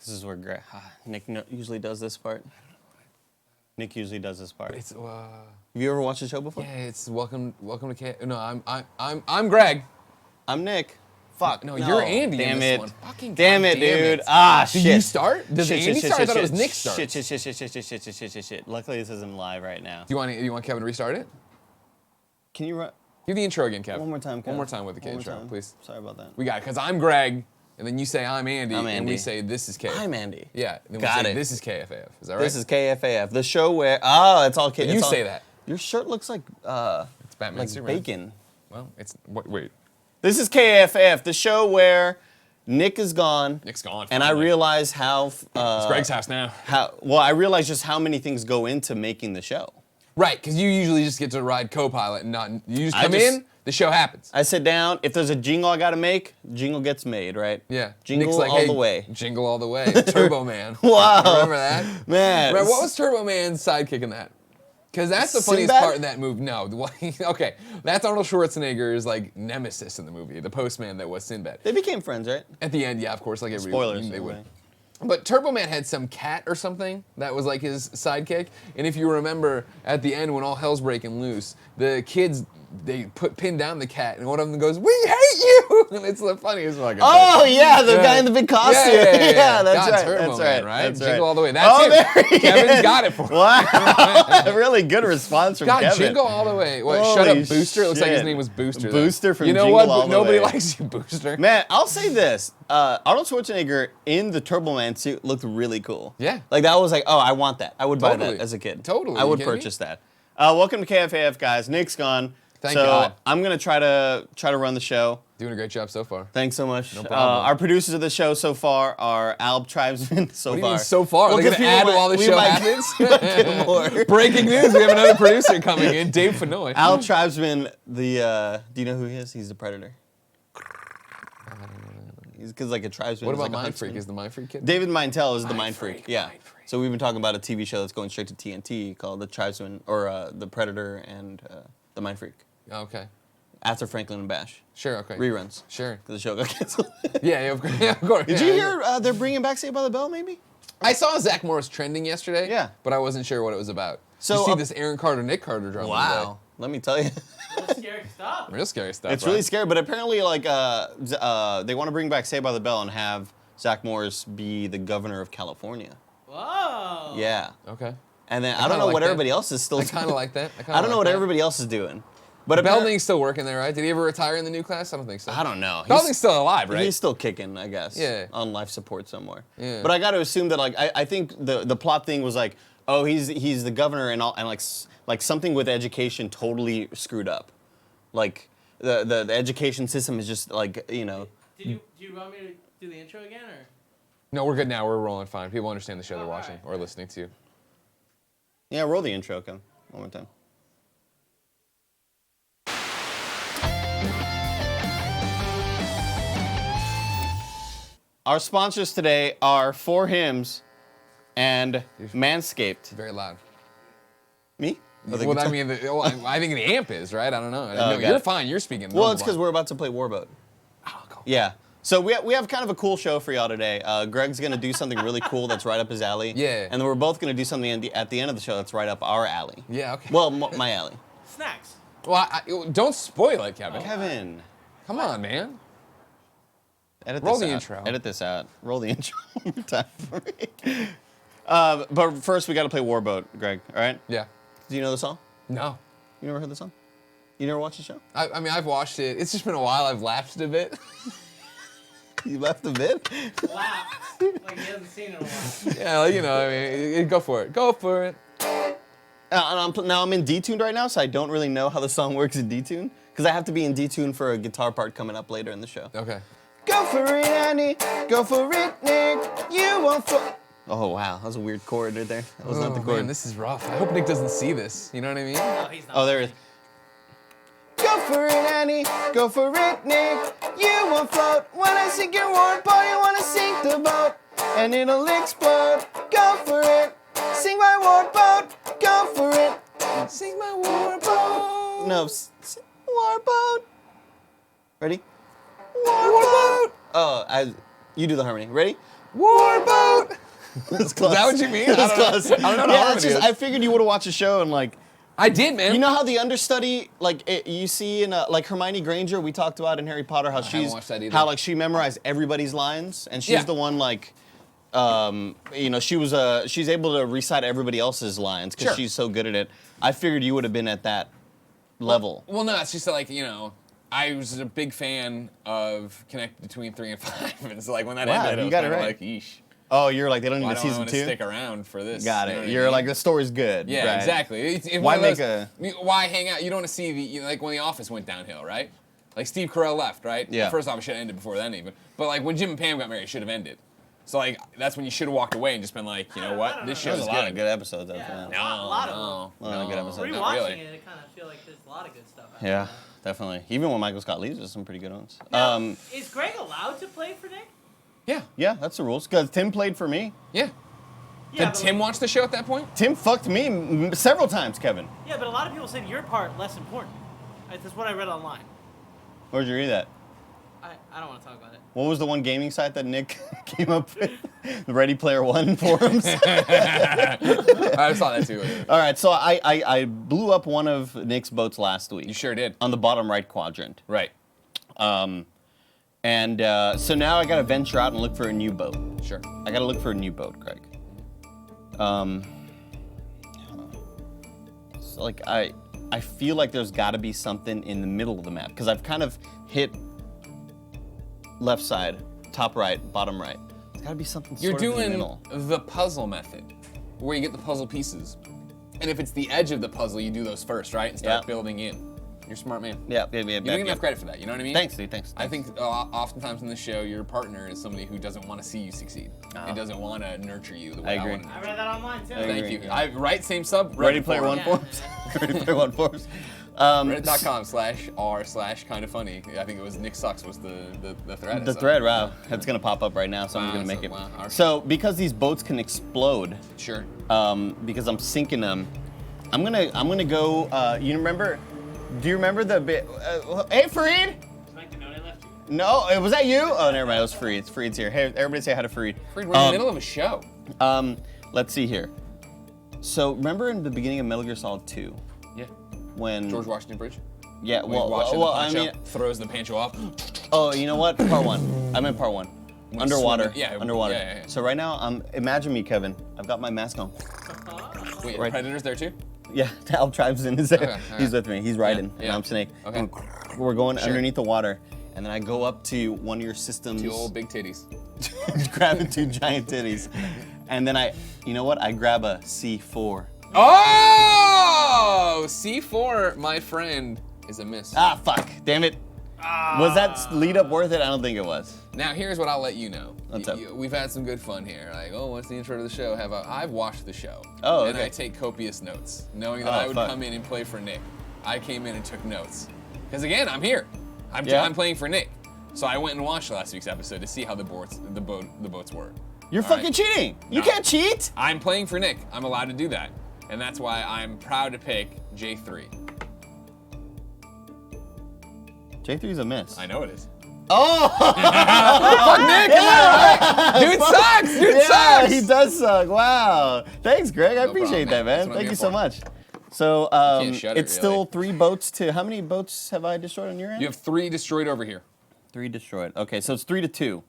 This is where Nick usually does this part. Nick usually does this part. It's Have you ever watched the show before? yeah, it's welcome to No, I'm Greg. I'm Nick. Fuck. No, you're Andy. Damn in this it. One. Fucking damn it, dude. Shit. Did you start? Does Shit, Andy shit, start? shit, I thought it was shit, Nick start. Shit. Luckily, this isn't live right now. Do you want Kevin to restart it? Can you run? Do the intro again, Kevin. One more time, Kev. One more time with the intro, time. please. Sorry about that. We got it, because I'm Greg, and then you say I'm Andy, I'm and Andy. we say this is KFAF. I'm Andy. Yeah, then we Got say it. this is KFAF. Is that right? This is KFAF, the show where it's all K. You say that. Your shirt looks like It's Batman like Superman. bacon. Well, it's wait. This is KFAF, the show where Nick is gone. Nick's gone. And I finally. realize how. It's Greg's house now. I realize just how many things go into making the show. Right, because you usually just get to ride co-pilot and not. You just I come in, the show happens. I sit down. If there's a jingle I gotta make, jingle gets made, right? Yeah. Jingle Nick's like, all hey, the way. Jingle all the way. Turbo Man. Wow. Remember that? Man. Right, what was Turbo Man's sidekick in that? Because that's the funniest Sinbad? part in that movie. No, okay, that's Arnold Schwarzenegger's like nemesis in the movie, the postman that was Sinbad. They became friends, right? At the end, yeah, of course, like everybody. Spoilers. They would. anyway. But Turbo Man had some cat or something that was like his sidekick. And if you remember, at the end when all hell's breaking loose, the kids they pin down the cat, and one of them goes, "We hate you!" And it's the funniest fucking Oh thing. yeah, the guy in the big costume. Yeah, that's God, right. Turbo That's Man, right. That's Jingle right. all the way. That's there it. he Kevin's is. got it for him. Wow, really good response from God, Kevin. Jingle all the way. What? Shut Holy up, Booster. It looks like his shit. name was Booster. though. Booster from You know Jingle what? All the Nobody Way. likes you, Booster. Man, I'll say this: Arnold Schwarzenegger in the Turbo Man suit looked really cool. Yeah. like that was like, oh, I want that. I would buy Totally. that as a kid. Totally. I would You kidding me? purchase that. Welcome to KFAF, guys. Nick's gone. Thank so God. I'm gonna try to run the show. Doing a great job so far. Thanks so much. No problem. Our producers of the show so far are Alb Tribesman so What do you far. mean so far? Well, They're going 'cause to add people while the might- show we might- happens? we might get more. Breaking news, we have another producer coming in, Dave Fenoy. Al Tribesman, do you know who he is? He's the Predator. He's cause like a tribesman. What he's about like a Mind Freak? huntsman. Is the Mind Freak kid? David Mintel is the Mind Mind Freak. Freak, Yeah. Mind Freak. So we've been talking about a TV show that's going straight to TNT called The Tribesman, or The Predator and The Mind Freak. Okay. After Franklin and Bash. Sure, okay. Reruns. Sure. Because the show got canceled. Yeah, of course. Yeah, of course. Did yeah, you hear they're bringing back Saved by the Bell, maybe? I saw Zach Morris trending yesterday. Yeah. But I wasn't sure what it was about. So, you see this Aaron Carter, Nick Carter drama Wow. Let me tell you. Scary stuff. today. Real scary stuff. It's right? really scary, but apparently, like, they want to bring back Saved by the Bell and have Zach Morris be the governor of California. Whoa. Yeah. Okay. And then I kinda don't know like what that. everybody else is still I doing. kind of like that. I don't know what everybody else is doing. But Belding's still working there, right? Did he ever retire in the new class? I don't think so. I don't know. Belding's still alive, right? He's still kicking, I guess. Yeah. On life support somewhere. Yeah. But I got to assume that, like, I think the plot thing was like, oh, he's the governor and all, and like something with education totally screwed up. Like the education system is just like, you know. Do you want me to do the intro again, or? No, we're good now. We're rolling fine. People understand the show they're Oh, watching alright. or listening to. Yeah, roll the intro, Kim. One more time. Our sponsors today are 4 Hymns and Manscaped. Very loud. Me? Or the Well, I guitar? mean, I think the amp is, right? I don't know. No, got you're it. fine. You're speaking. Well, normal it's because volume. we're about to play WarBoat. Oh, cool. Yeah. So we have kind of a cool show for y'all today. Greg's gonna do something really cool that's right up his alley. Yeah. And then we're both gonna do something at the end of the show that's right up our alley. Yeah, okay. Well, my alley. Snacks. Well, don't spoil it, Kevin. Kevin, Come on, man. edit Roll this the out. intro. Edit this out. Roll the intro one more time for me. But first, we got to play WarBoat, Greg. All right? Yeah. Do you know the song? No. You never heard the song? You never watched the show? I mean, I've watched it. It's just been a while. I've lapsed a bit. You left a bit. Laugh. Like he hasn't seen it in a while. Yeah, like, you know, I mean, go for it. Go for it. Now I'm in D-tuned right now, so I don't really know how the song works in D-tune because I have to be in D-tune for a guitar part coming up later in the show. Okay. Go for it, Annie. Go for it, Nick. You won't fall. Oh wow, that was a weird chord right there. That was not the chord. Man, this is rough. I hope Nick doesn't see this. You know what I mean? No, he's not. Oh, there it is. Go for it, Annie. Go for it, Nick. You won't float. When I sink your WarBoat, you wanna sink the boat, and it'll explode. Go for it. Sing my WarBoat. Go for it. Sing my WarBoat. No, WarBoat. Ready? WarBoat. Oh, you do the harmony. Ready? WarBoat. Is that what you mean? It was I don't close. know. I don't know Yeah, how it's it just, is. I figured you would have watched the show and like, I did, man. you know how the understudy, like you see in like Hermione Granger, we talked about in Harry Potter how haven't watched that either. how like she memorized everybody's lines and she's Yeah. the one like, you know, she's able to recite everybody else's lines because Sure. she's so good at it. I figured you would have been at that level. Well, no, it's just like, you know, I was a big fan of Connected Between 3 and 5, and it's like when that Wow, ended, I you was got it kind of right. like, yeesh. Oh, you're like they don't need Why a don't I season want to 2. stick around for this? Got You know it. what I You're mean? like the story's good. Yeah, right. exactly. It's Why one of make those- Why hang out? You don't want to see the like when The Office went downhill, right? Like Steve Carell left, right? Yeah. First off, it should have ended before then even. But like when Jim and Pam got married, it should have ended. So like that's when you should have walked away and just been like, you know what, this There's show's a lot good. of good episodes. Yeah. Yeah, A lot of them. A lot of good episodes. Not Rewatching really. it, I kind of feel like there's a lot of good stuff. out Yeah, there. definitely. Even when Michael Scott leaves, there's some pretty good ones. Now, is Greg allowed to play for Nick? Yeah, Yeah, that's the rules. Because Tim played for me. yeah. Yeah, Did but Tim watch the show at that point? Tim fucked me several times, Kevin. Yeah, but a lot of people said your part less important. That's what I read online. Where'd you read that? I don't want to talk about it. What was the one gaming site that Nick came up with? The Ready Player One forums. I saw that too. All right, so I blew up one of Nick's boats last week. You sure did. On the bottom right quadrant. Right. So now I gotta venture out and look for a new boat. Sure. I gotta look for a new boat, Craig. So like I feel like there's gotta be something in the middle of the map because I've kind of hit left side, top right, bottom right. There's gotta be something You're sort of in the doing middle. the puzzle method, where you get the puzzle pieces. And if it's the edge of the puzzle, you do those first, right? And start Yeah. building in. You're a smart man. Yeah. You don't get enough credit for that, you know what I mean? Thanks, dude. Thanks. I think oftentimes in the show, your partner is somebody who doesn't want to see you succeed. Uh-huh. And doesn't want to nurture you the way I agree. want to. I read that online too. I Thank agree. you. Right, same sub. Ready Player One Yeah. forums. Ready Player One forums. Reddit.com/r/kindafunny. I think it was Nick Sucks was the thread. The thread, wow, that's gonna pop up right now, so I'm Wow, gonna make so- it. wow, all right. So because these boats can explode, Sure. because I'm sinking them, I'm gonna go. You remember? Do you remember the bit? Hey, Fareed. Mike, the note I left you. No, was that you? Oh, never mind. It was Fareed. Fareed's here. Hey, everybody say hi to Fareed. We're in the middle of a show. Let's see here. So remember in the beginning of Metal Gear Solid 2 Yeah. when George Washington Bridge. yeah, When he's watching well, the I poncho, mean, throws the pancho off. oh, you know what? Part 1. I meant part 1. When Underwater. swimming- yeah, underwater. yeah, yeah. So right now, imagine me, Kevin. I've got my mask on. Wait, Right. Predator's there too? Yeah, Al Tribe's in his there. Okay, He's okay. with me. He's riding, and yeah. I'm Snake. Okay. We're going Sure. underneath the water, and then I go up to one of your systems, Two old big titties. grabbing 2 giant titties, and then you know what? I grab a C4. Oh! C4, my friend, is a miss. Ah, fuck! Damn it! Was that lead up worth it? I don't think it was. Now, here's what I'll let you know. What's up? We've had some good fun here. Like, oh, what's the intro to the show? I've watched the show. Oh, And okay. I take copious notes, knowing that Oh, I would fuck. come in and play for Nick. I came in and took notes. Because again, I'm here. Yeah. I'm playing for Nick. So I went and watched last week's episode to see how the boats were. You're All fucking right. cheating! You No. can't cheat! I'm playing for Nick. I'm allowed to do that. And that's why I'm proud to pick J3. J3's a miss. I know it is. Oh! Fuck Nick! Dude sucks! Dude Yeah, sucks! he does suck. Wow. Thanks, Greg. I No appreciate problem, that, man. That's man. what I'm Thank here you so for. much. So can't shut it, it's still really. 3 boats to how many boats have I destroyed on your end? You have 3 destroyed over here. 3 destroyed. Okay, so it's 3-2.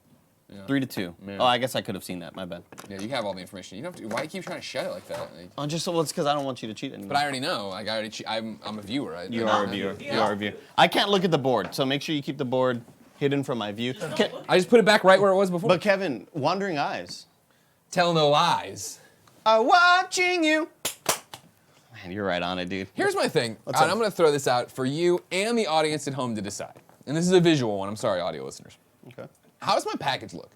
Yeah. 3-2. Yeah. Oh, I guess I could have seen that. My bad. Yeah, you have all the information. You don't have to. Why do you keep trying to shut it like that? Like, Oh, just well, it's because I don't want you to cheat anymore. but I already know. Like I already. I'm a viewer. You are a viewer. Yeah. You are a viewer. I can't look at the board, so make sure you keep the board hidden from my view. I just put it back right where it was before. But Kevin, wandering eyes Tell no lies. are watching you. Man, you're right on it, dude. Here's my thing. What's And up? I'm going to throw this out for you and the audience at home to decide. And this is a visual one. I'm sorry, audio listeners. Okay. How does my package look?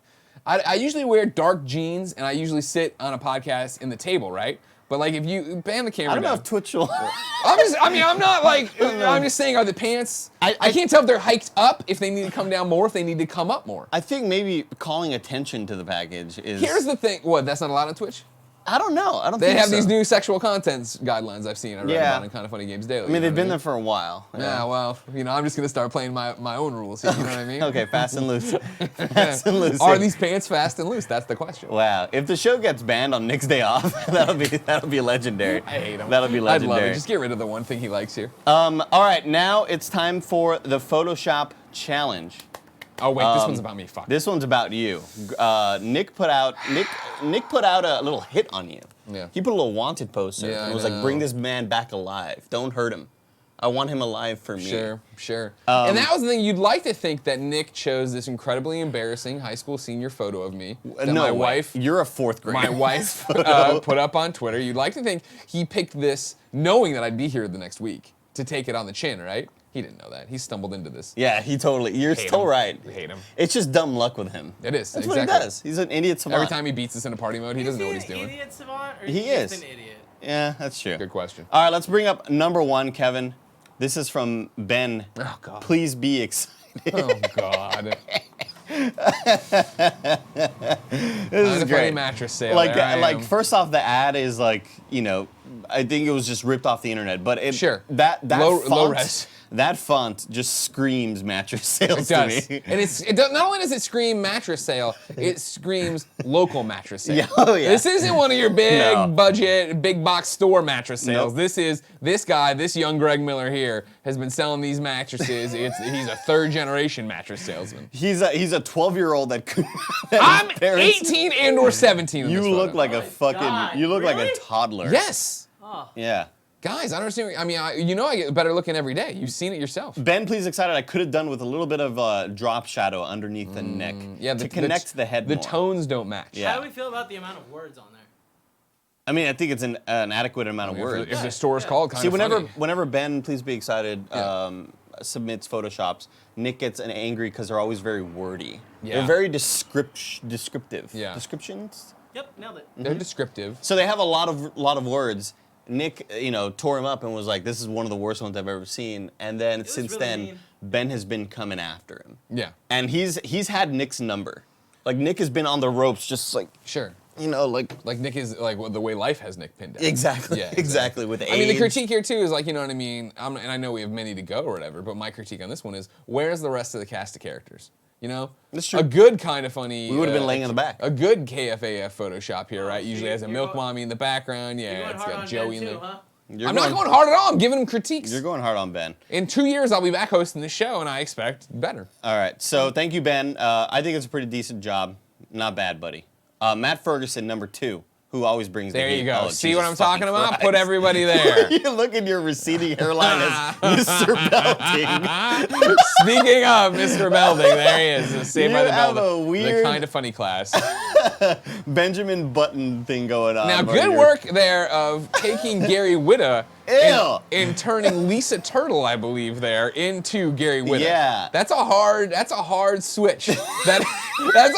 I usually wear dark jeans, and I usually sit on a podcast in the table, right? But like, if you ban the camera I don't know down, if Twitch will. I'm not like, I'm just saying, are the pants? I can't tell if they're hiked up, if they need to come down more, if they need to come up more. I think maybe calling attention to the package is. Here's the thing. What? That's not allowed on Twitch? I don't know. I don't They think have so. these new sexual contents guidelines I've seen. I read about in Kind of Funny Games Daily. I mean, they've been there for a while. Yeah, well, I'm just gonna start playing my own rules here. You know what I mean? Okay, fast and loose. Fast and loose. Are these pants fast and loose? That's the question. Wow. If the show gets banned on Nick's day off, that'll be legendary. I hate him. That'll be I'd legendary. love it. Just get rid of the one thing he likes here. All right, now it's time for the Photoshop challenge. Oh wait, this one's about me. Fuck. This one's about you. Nick put out a little hit on you. Yeah. He put a little wanted poster. Yeah, and I was like, know. bring this man back alive. Don't hurt him. I want him alive for me. Sure. And that was the thing. You'd like to think that Nick chose this incredibly embarrassing high school senior photo of me that No my way. wife, You're a fourth grader. my wife, put up on Twitter. You'd like to think he picked this knowing that I'd be here the next week to take it on the chin, right? He didn't know that. He stumbled into this. Yeah, he totally. You're Hate so him. right. We hate him. It's just dumb luck with him. It is. That's exactly. what he does. He's an idiot savant. Every time he beats us in a party mode, he doesn't know what he's Is he doing. an idiot savant, or He is is. he just an idiot? Yeah, that's true. Good question. All right, let's bring up number one, Kevin. This is from Ben. Oh God. Please be excited. Oh God. This is Funny great. mattress sale. Like, there I am. first off, the ad is like, I think it was just ripped off the internet. But Sure. that Low font, res. that font just screams mattress sales It does. to me. And not only does it scream mattress sale, it screams local mattress sale. Yeah, oh, yeah. This isn't one of your big No. budget, big box store mattress sales. Nope. This is this young Greg Miller here has been selling these mattresses. He's a third generation mattress salesman. He's a 12-year-old that could. I'm 18 and or 17 in You this look photo. like a Oh my fucking. God, You look like a really? toddler. Yes. Oh. Yeah. Guys, I don't understand. I mean, I get better looking every day. You've seen it yourself. Ben, please excited. I could have done with a little bit of drop shadow underneath the neck Yeah, to connect the head The more. tones don't match. Yeah. How do we feel about the amount of words on there? I mean, I think it's an adequate amount of words. If the store's called kind See, of whenever Ben, please be excited, Yeah. submits Photoshops, Nick gets angry because they're always very wordy. Yeah. They're very descriptive. Yeah. Descriptions. Yep, nailed it. They're descriptive. So they have a lot of words. Nick, tore him up and was like, "This is one of the worst ones I've ever seen." And then was since really then, mean. Ben has been coming after him. Yeah. And he's had Nick's number. Like Nick has been on the ropes, just like Sure. like. Like Nick is like the way life has Nick pinned down. Exactly. Yeah, Exactly. With I mean, the age. critique here too is like, you know what I mean. And I know we have many to go or whatever, but my critique on this one is where's the rest of the cast of characters? You know, That's true. A good kind of funny. We would have been laying in the back. A good KFAF Photoshop here, right? Usually has a you're milk going- mommy in the background. You're Yeah, going it's hard got on Joey Ben in too, there. huh? You're I'm not going hard at all. I'm giving him critiques. You're going hard on Ben. In 2 years, I'll be back hosting the show, and I expect better. All right. So thank you, Ben. I think it's a pretty decent job. Not bad, buddy. Matt Ferguson, number 2, who always brings There the heat. you go. Oh, See Jesus what I'm talking fucking about? Christ. Put everybody there. You look at your receding hairline as Mr. Belting. Speaking of Mr. Belding, there he is. Saved by You the have Belding. a weird- The kind of funny class. Benjamin Button thing going on. Now, right good here. work there of taking Gary Whitta Ew. and turning Lisa Turtle, I believe, there into Gary Whitta. Yeah. That's a hard switch. That's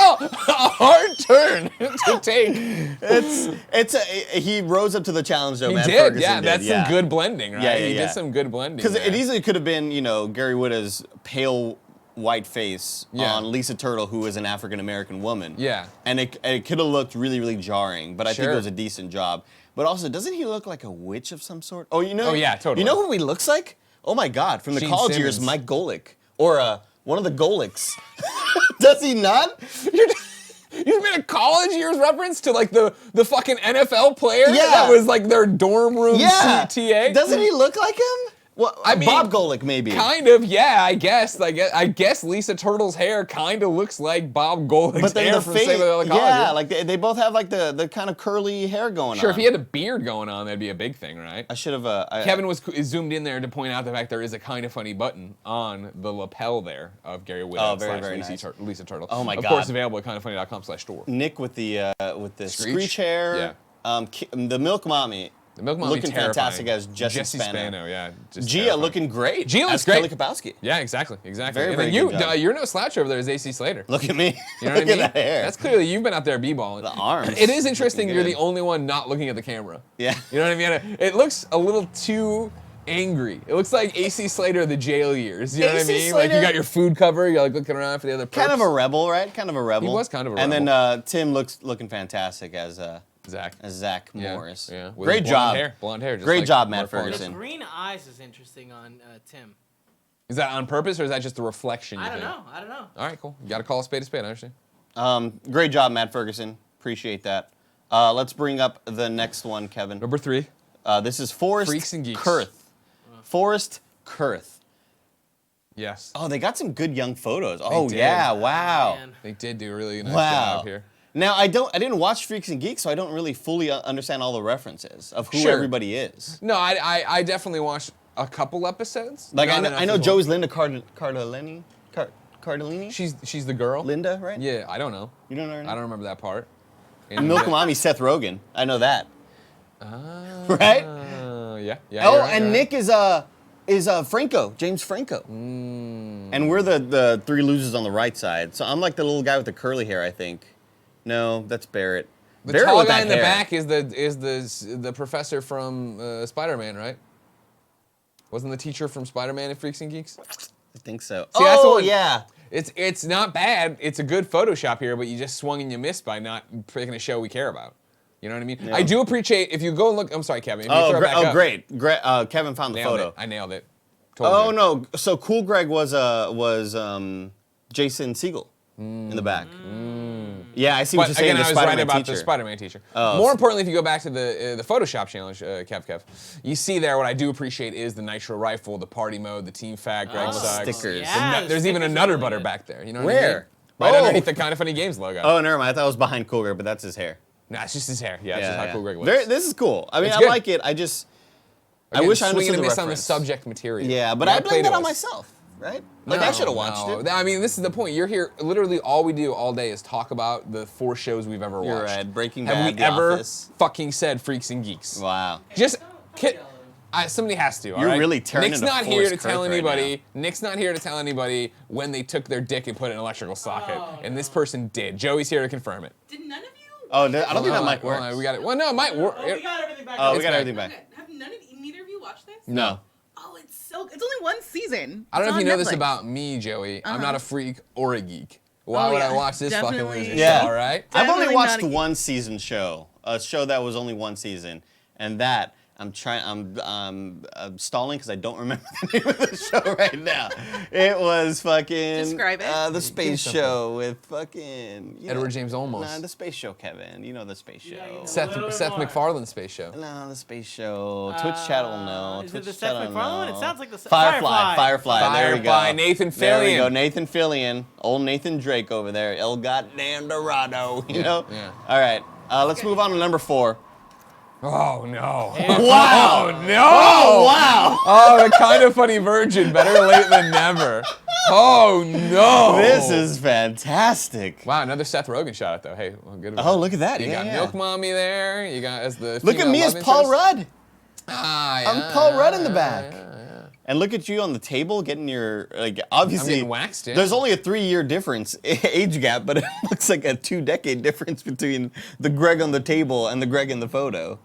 a hard turn to take. He rose up to the challenge though. He Matt did, Ferguson yeah. did, That's some good blending, right? Yeah, yeah, He yeah. did some good blending. Because it there. easily could have been, Gary Whitta's pale white face Yeah. on Lisa Turtle, who is an African American woman. Yeah. And it could have looked really, really jarring, but I think Sure. it was a decent job. But also, doesn't he look like a witch of some sort? Oh, Oh, yeah, totally. You know who he looks like? Oh my God, from the Gene college years, Simmons. Mike Golick. Or one of the Golicks. Does he not? You made a college years reference to like the fucking NFL player Yeah. that was like their dorm room Yeah. TA. Doesn't he look like him? Well, I mean, Bob Golick, maybe. Kind of, yeah. I guess Lisa Turtle's hair kind of looks like Bob Golick's But then hair the from face, Saved by the Bell College. yeah, like they both have like the kind of curly hair going on. Sure, if he had a beard going on, that'd be a big thing, right? I should have. Kevin was zoomed in there to point out the fact there is a kind of funny button on the lapel there of Gary Whitta Oh, very, very Lisa, nice. Lisa Turtle. Oh my Of God. course, available at kindoffunny.com/store. Nick with the Screech? screech hair. Yeah. The Milk Mommy. The Milk Mommy looking terrifying. fantastic as Jesse Spano, yeah. just Gia terrifying. looking great. Gia looks as great. Kelly Kapowski. Yeah, exactly. Very, And very then good job. you're no slouch over there as AC Slater. Look at me. You know Look what I mean? at that hair. That's clearly you've been out there b-balling. The arms. It is interesting Looking you're good. the only one not looking at the camera. Yeah. You know what I mean? It looks a little too angry. It looks like AC Slater of the jail years. You know what I AC mean? Like you Slater- got your food cover, you're like looking around for the other perks. Kind of a rebel, right? Kind of a rebel. He was kind of a And rebel. then Tim looking fantastic as Zach. Zach Yeah, Morris. Yeah. With Great blonde job. Hair. Blonde hair. Just Great like job, Matt Mark Paul. The Ferguson. green eyes is interesting on Tim. Is that on purpose or is that just the reflection? I don't know. All right, cool. You got to call a spade, I understand. Great job, Matt Ferguson. Appreciate that. Let's bring up the next one, Kevin. Number 3. This is Forrest Freaks and Geeks. Kurth. Forrest Kurth. Yes. Oh, they got some good young photos. Oh, did. yeah, wow. Man. They did do a really nice Wow. job here. Now, I didn't watch Freaks and Geeks, so I don't really fully understand all the references of who Sure. everybody is. No, I definitely watched a couple episodes. Like, Not I enough know as well. Joey's Linda Cardellini. Cardellini? She's the girl? Linda, right? Yeah, I don't know. You don't know her name? I don't remember that part. Milk Mommy, Seth Rogen. I know that. Right? Yeah. Oh, you're right, and you're Nick is Franco, James Franco. And we're the three losers on the right side. So I'm like the little guy with the curly hair, I think. No, that's Barrett. The Barrett tall with guy that in the hair. back is the professor from Spider-Man, right? Wasn't the teacher from Spider-Man in Freaks and Geeks? I think so. See, that's the oh, one- yeah. It's not bad. It's a good Photoshop here, but you just swung and you missed by not picking a show we care about. You know what I mean? Yeah. I do appreciate if you go and look. I'm sorry, Kevin. If you Oh, throw it back up, great. Kevin found the Nailed photo. it. I nailed it. Told Oh you. no! So Cool Greg was Jason Segel in the back. Yeah, I see what But you're saying. again, The I was Spider-Man right about teacher. the Spider-Man teacher. Oh, More so- importantly, if you go back to the Photoshop challenge, Kev, you see there what I do appreciate is the nitro rifle, the party mode, the team fat, Greg Oh, Suggs. stickers. Yeah, There's even a stickers are Nutter really Butter good. back there. You know what I mean? Where? Right Oh. underneath the Kind of Funny Games logo. Oh, never mind. I thought it was behind Cool Greg, but that's his hair. Nah, it's just his hair. Yeah, it's just how cool Greg looks. This is cool. I mean, It's I good. like it. I just, I Again, wish I swing and understood a the miss on the reference. subject material. Yeah, but You I gotta play blame that to on us. myself, right? Like I should have watched it. I mean, this is the point. You're here. Literally, all we do all day is talk about the 4 shows we've ever watched. You're right. Breaking Have Bad, we The ever Office. fucking said Freaks and Geeks? Wow. Just somebody has to. All You're right? really turning Nick's into not here to Forrest tell Kurth right anybody. Nick's not here to tell anybody when they took their dick and put it in an electrical socket, and this person did. Joey's here to confirm it. Did none of you? Oh, I don't think that Hold mic on, works. we got it. Well, no, it might work. Oh, we got everything back. Oh, we It's got back. everything back. Okay. Have neither of you watched this? No. Oh, it's only one season. I don't know It's if you on know this Netflix. about me, Joey. I'm not a freak or a geek. Why Oh, would I yeah. watch this fucking Definitely. loser Yeah. show, all right? I've only Definitely watched not a geek. one season show, a show that was only one season, and that I'm stalling because I don't remember the name of the show right now. It was fucking Describe it. the space something. show with fucking Edward James Olmos. Nah, the space show, Kevin. You know the space show. Yeah, Seth little bit Seth more. MacFarlane space show. No, the space show. Twitch channel, no. Is it Twitch the Seth channel, MacFarlane one? no. It sounds like the Firefly. There we go. Firefly, Nathan There we Fillion. go. Nathan Fillion. Old Nathan Drake over there. El goddamn Dorado. You know? yeah. All right. Let's move on to number 4. Oh no! Wow. Oh no! Oh, wow. Oh, the Kind of Funny virgin. Better late than never. Oh no! This is fantastic. Wow, another Seth Rogen shot it though. Hey, well, good. Oh, look at that. You Yeah, got yeah. Milk Mommy there. You got as the. Look at female me as love Paul interest. Rudd. Ah, I'm yeah, Paul Rudd in the yeah, back. yeah, yeah. And look at you on the table getting your, like, obviously. I'm getting waxed, yeah. There's only a 3-year difference, age gap, but it looks like a 2-decade difference between the Greg on the table and the Greg in the photo.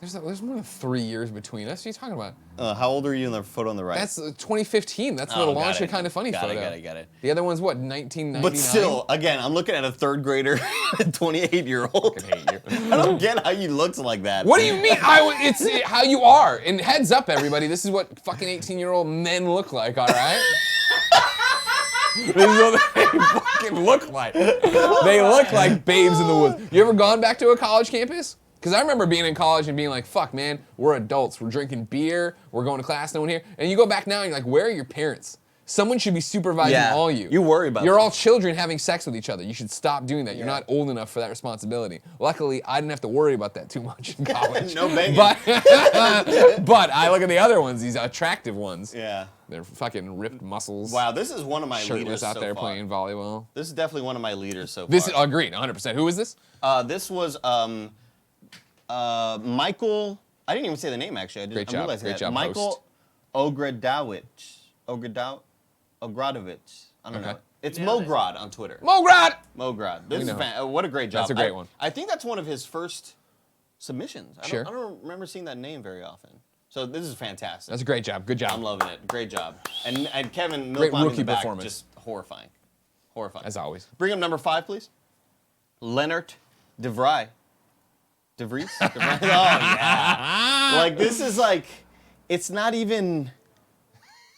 There's more than 3 years between us. What are you talking about? How old are you in the photo on the right? That's 2015. That's the Oh, launch got of it. Kind of Funny Got it, photo. got it. The other one's what, 1999? But still, again, I'm looking at a 3rd grader, 28-year-old. I hate you. I don't get how you looks like that. What do you mean? It's how you are. And heads up, everybody. This is what fucking 18-year-old men look like. All right. This is what they fucking look like. They look like babes in the woods. You ever gone back to a college campus? Because I remember being in college and being like, fuck, man, we're adults. We're drinking beer. We're going to class. No one here. And you go back now and you're like, where are your parents? Someone should be supervising Yeah, all you. you worry about You're them. all children having sex with each other. You should stop doing that. You're not old enough for that responsibility. Luckily, I didn't have to worry about that too much in college. No banging. But I look at the other ones, these attractive ones. Yeah. They're fucking ripped muscles. Wow, this is one of my Shirtless leaders out so there far. playing volleyball. This is definitely one of my leaders so This is far. agreed, 100%. Who is this? This was Michael. I didn't even say the name actually. Great I'm job. realizing Great that. job, Michael Ogradowicz. Ogradovich. I don't Okay. know. It's Nailed it. Mograd on Twitter. Mograd! Mograd. This is know. what a great job. That's a great one. I think that's one of his first submissions. Sure. I don't remember seeing that name very often. So this is fantastic. That's a great job. Good job. I'm loving it. Great job. And Kevin Great Milkman in rookie the back, performance. just horrifying. Horrifying. As always. Bring up number 5, please. Leonard DeVry. DeVries? Oh, yeah. Like, this is like, it's not even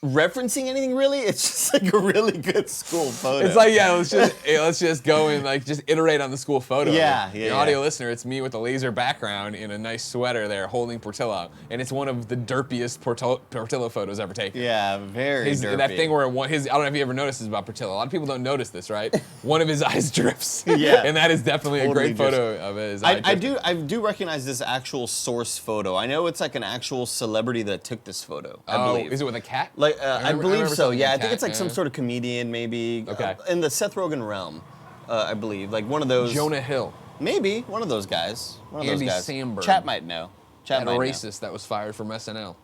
referencing anything really. It's just like a really good school photo. It's like, yeah, let's just go and like just iterate on the school photo. Yeah, The audio listener, it's me with a laser background in a nice sweater there holding Portillo, and it's one of the derpiest Portillo photos ever taken. Yeah, very derpy. That thing where I don't know if you ever noticed this about Portillo. A lot of people don't notice this, right? One of his eyes drifts. Yeah. And that is definitely a great photo of his eye. I do recognize this actual source photo. I know it's like an actual celebrity that took this photo. I believe. Is it with a cat? Like I believe so. something Yeah, with I think it's like cat, some yeah. sort of comedian, maybe. Okay. In the Seth Rogen realm, I believe, like one of those. Jonah Hill. Maybe one of those guys. One of Andy those guys. Samberg. Chat might know. Chat That might racist that was fired from SNL. know.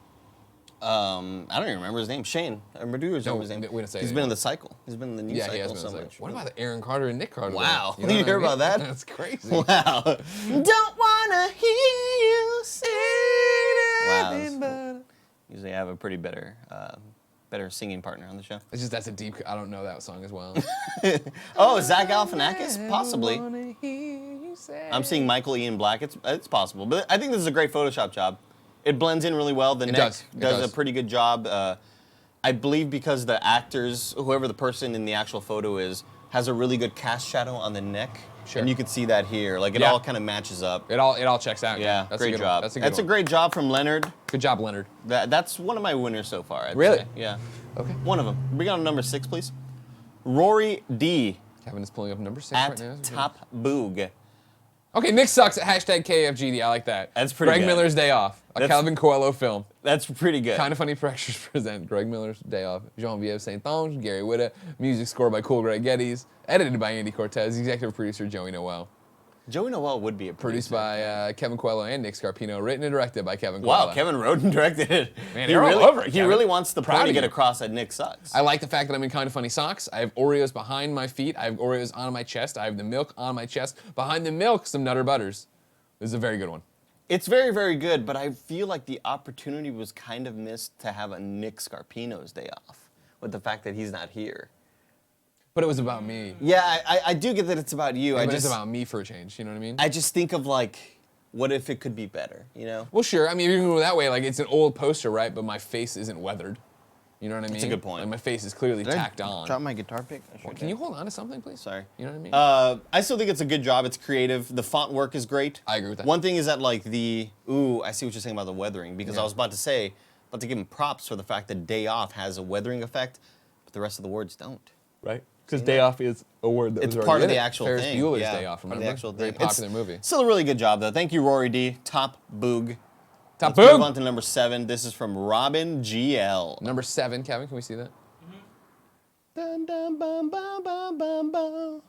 I don't even remember his name. Shane. I remember his name. we didn't say He's his been name. in the cycle. He's been in the news Yeah, cycle he has been so on the much. side. What about Aaron Carter and Nick Carter? Wow. though? You what hear I mean? about that? That's crazy. Wow. Don't wanna hear you say that. Wow. Usually I have a pretty better singing partner on the show. It's just that's a deep. I don't know that song as well. Oh, Zach Galifianakis? Possibly. I'm seeing Michael Ian Black. It's possible, but I think this is a great Photoshop job. It blends in really well. The neck does a pretty good job. I believe because the actors, whoever the person in the actual photo is, has a really good cast shadow on the neck. Sure. And you can see that here. Like it all kind of matches up. It all checks out. Yeah, That's great a good job. One. That's a good That's one. a great job from Leonard. Good job, Leonard. That's one of my winners so far. I'd Really? say. Yeah. Okay. One of them. Bring on number 6, please. Rory D. Kevin is pulling up number 6 at right now. Top Boog. Okay, Nick sucks at hashtag KFGD. I like that. That's pretty Greg good. Miller's Day Off. A Calvin Coelho film. That's pretty good. Kind of Funny Pressures present Greg Miller's Day Off. Jean-Vive Saint-Onge, Gary Whitta. Music score by Cool Greg Gettys. Edited by Andy Cortez. Executive producer Joey Noel. Joey Noel would be a Produced producer. by Kevin Coelho and Nick Scarpino. Written and directed by Kevin Coelho. Wow, Kevin wrote and directed it. Man, you're all over it, He Kevin. really wants the Proud point to of get you. across that Nick sucks. I like the fact that I'm in Kind of Funny socks. I have Oreos behind my feet. I have Oreos on my chest. I have the milk on my chest. Behind the milk, some Nutter Butters. This is a very good one. It's very, very good, but I feel like the opportunity was kind of missed to have a Nick Scarpino's Day Off with the fact that he's not here. But it was about me. Yeah, I do get that it's about you. But it's about me for a change. You know what I mean? I just think of like, what if it could be better, you know? Well, sure. I mean, if you can go that way, like it's an old poster, right? But my face isn't weathered. You know what I mean? That's a good point. Like my face is clearly tacked on. Drop my guitar pick? Can you hold on to something, please? Sorry. You know what I mean? I still think it's a good job. It's creative. The font work is great. I agree with that. One thing is that like I see what you're saying about the weathering, because I was about to give him props for the fact that Day Off has a weathering effect, but the rest of the words don't. Right. Because Day Off is a word that It's was part already of the in it. actual Ferris thing. Bueller's yeah, Day Off, part of remember? the actual Very thing. popular movie. Still a really good job though. Thank you, Rory D. Top Boog. Top Let's move Boog! on to number 7. This is from Robin GL. Number 7, Kevin, can we see that? Dun, dun, bum, bum, bum, bum, bum.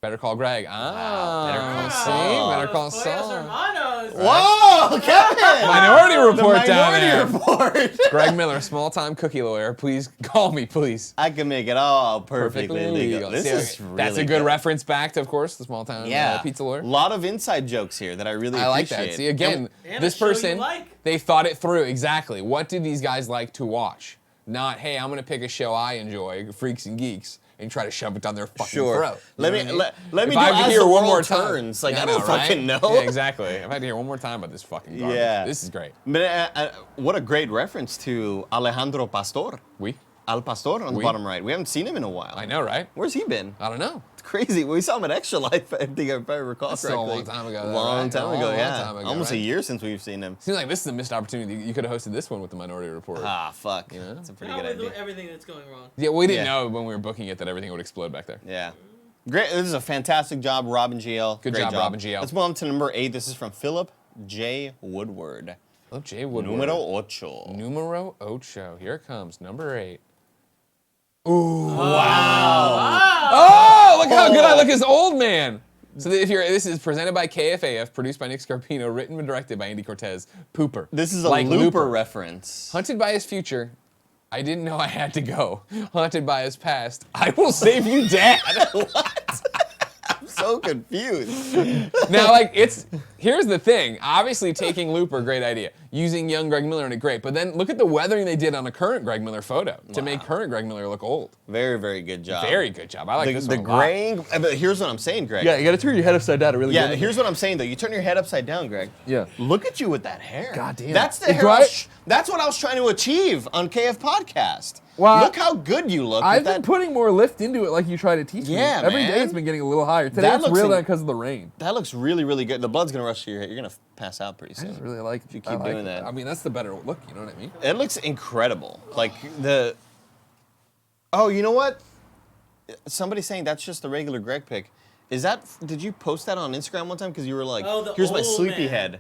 Better Call Greg. Better Call See? Better Call Los Pollos Saul. Hermanos. Whoa, Kevin! Minority The Report down Minority there. Report. Greg Miller, small-time cookie lawyer. Please call me, please. I can make it all perfectly legal. This See, is really that's a good reference back to, of course, the small-town pizza lawyer. A lot of inside jokes here that I really I like appreciate. that. See, again, And this a show you person, like. they thought it through. Exactly. What do these guys like to watch? Not, hey, I'm going to pick a show I enjoy, Freaks and Geeks, and try to shove it down their fucking Sure. throat. You Let know me what I mean? let me If do I have to As hear the one World more time. Turns. Like, Yeah, I don't right? fucking know. Yeah, exactly. If I had to hear one more time about this fucking garbage. Yeah. This is great. But what a great reference to Alejandro Pastor. We? Al Pastor on the Oui. bottom right. We haven't seen him in a while. I know, right? Where's he been? I don't know. It's crazy. We saw him at Extra Life, I think, if I recall That's still a correctly. long time ago, though, Long right? time A ago, long yeah. time ago, Almost a right? year since we've seen him. Seems like this is a missed opportunity. You could have hosted this one with the Minority Report. Ah, fuck. Yeah. That's a pretty Now good with idea. everything that's going wrong. Yeah, we didn't Yeah. know when we were booking it that everything would explode back there. Yeah. Great. This is a fantastic job, Robin GL. Good Great job, Robin GL. Let's move on to number 8. This is from Philip J. Woodward. Oh, Jay Woodward. Numero ocho. Numero ocho. Here it comes. Number 8. Oh, look how good I look as old man. So this is presented by KFAF, produced by Nick Scarpino, written and directed by Andy Cortez. Pooper. This is a Like Looper reference. Hunted by his future, I didn't know I had to go. Haunted by his past, I will save you, Dad. I'm so confused. Now, here's the thing. Obviously, taking Looper, great idea. using young Greg Miller in it, great. But then look at the weathering they did on a current Greg Miller photo to make current Greg Miller look old. Very, very good job. Very good job. I like this one The a lot. graying. But here's what I'm saying, Greg. Yeah, you got to turn your head upside down to really Yeah, get it. here's what I'm saying though. You turn your head upside down, Greg. Yeah. Look at you with that hair. God damn. That's the hair. That's what I was trying to achieve on KF Podcast. Well, look how good you look. I've with been that. putting more lift into it like you try to teach me. Yeah, Every man. day it's been getting a little higher. Today That it's looks real in- down because of the rain. That looks really, really good. The blood's gonna rush to your head. You're gonna pass out pretty I soon. just really like If you keep doing that. I mean, that's the better look, you know what I mean? It looks incredible. Like the. Oh, you know what? Somebody's saying that's just the regular Greg pic. Is that? Did you post that on Instagram one time? Because you were like, Oh, the "Here's my old sleepy man. head."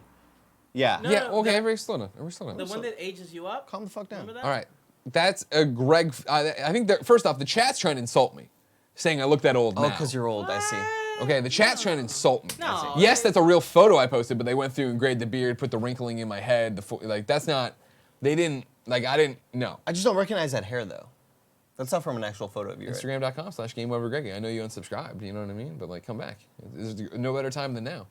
Yeah. No, Yeah, okay, the- everybody slow down. Everybody slow down. The one that ages you up. Calm the fuck down. Remember that? All right. That's a Greg. I think that, first off, the chat's trying to insult me, saying I look that old Oh, now. because you're old. I see. Okay, the chat's trying to insult me. No. Yes, that's a real photo I posted, but they went through and graded the beard, put the wrinkling in my head. Like that's not. They didn't. Like I didn't. No. I just don't recognize that hair though. That's not from an actual photo of you. Right? Instagram.com/GameOverGreggy. I know you unsubscribed. You know what I mean? But like, come back. There's no better time than now.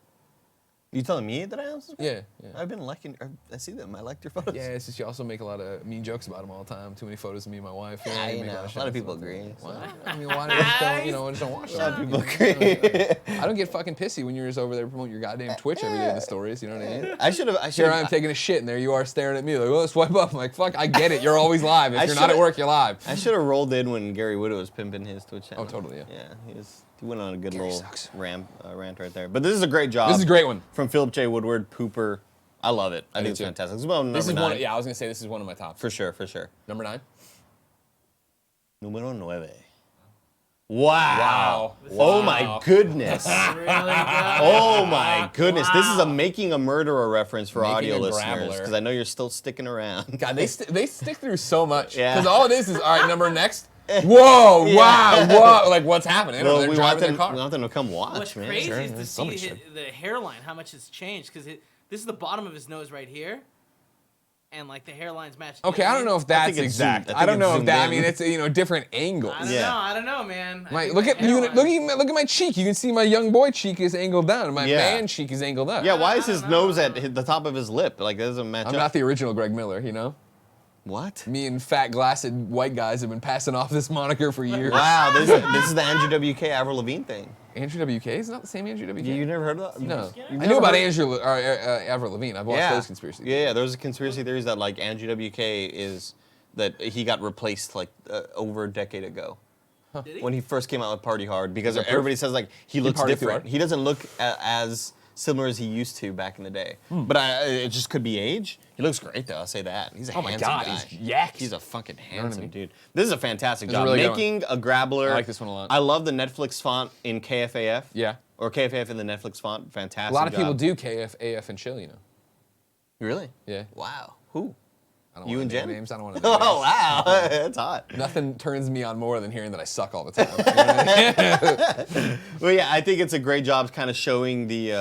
You telling me that I am? Yeah. Yeah. I've been liking. I see them. I liked your photos. Yeah, it's just you also make a lot of mean jokes about him all the time. Too many photos of me and my wife. Yeah, you you make know, a shit lot of and people stuff. agree. Well, I mean, why do you just don't, just don't watch A lot of that? people agree. I don't get fucking pissy when you're just over there promoting your goddamn Twitch every day in the stories. You know what I mean? I should have. Here I am taking a shit, and there you are staring at me like, well, swipe up. I'm like, fuck, I get it. You're always live. If I you're not at should've- work, you're live. I should have rolled in when Gary Widow was pimping his Twitch channel. Oh, totally, yeah. Yeah, he went on a good Gary little sucks. rant right there. But this is a great job. This is a great one. From Philip J. Woodward, Pooper. I love it. I do think it's too. fantastic. This is one This number is 9. one. Yeah, I was gonna say this is one of my top. For sure, for sure. Number 9. Numero 9. Wow. Wow. Oh my goodness. Really good. Oh my goodness. This is a Wow. Making a Murderer reference for Making audio a listeners. Grabbler. Because I know you're still sticking around. God, they stick through so much. Yeah. Because all it is all right. Number next. Whoa! Yeah. Wow! Whoa! Like what's happening? Well, They're we driving want, their car. we want them to come watch, What's man. crazy Sure. is to somebody see should. the hairline, how much it's changed. Because this is the bottom of his nose right here, and like the hairline's matched. Okay, I don't know if that's think it's exact. zoomed- I don't it's know if zoomed that. I in. mean, it's different angles. I don't Yeah. know. I don't know, man. I Like, think look the at you. hairline- Look at my cheek. You can see my young boy cheek is angled down, and my Yeah. man cheek is angled up. Yeah, why is his I don't know. nose at the top of his lip? Like, that doesn't match I'm up. not the original Greg Miller. You know, What? me and fat glassed white guys have been passing off this moniker for years. Wow, this is the Andrew WK Avril Lavigne thing. Andrew WK is not the same Andrew WK. You never heard of that? No, You've I knew about never heard- Andrew Avril Lavigne. I've watched those conspiracy. Yeah, there's a conspiracy theories that like Andrew WK is that he got replaced like over a decade ago. Did he? When he first came out with Party Hard, because that proof? everybody says like he looks partied too different. hard? He doesn't look as similar as he used to back in the day. But it just could be age. He looks great though. I'll say that. He's a Oh my handsome God, guy. he's yacked. He's a fucking what I handsome mean? dude. This is a fantastic This is a job. really good one. Making a Grabbler. I like this one a lot. I love the Netflix font in KFAF. Yeah. Or KFAF in the Netflix font. Fantastic. A lot of people job. do KF, AF, and chill. You know. Really? Yeah. Wow. Who? I don't You wanna and name Jen? names. I don't want to. Name Oh names. wow, that's hot. Nothing turns me on more than hearing that I suck all the time. You know what I mean? Well, yeah, I think it's a great job, kind of showing the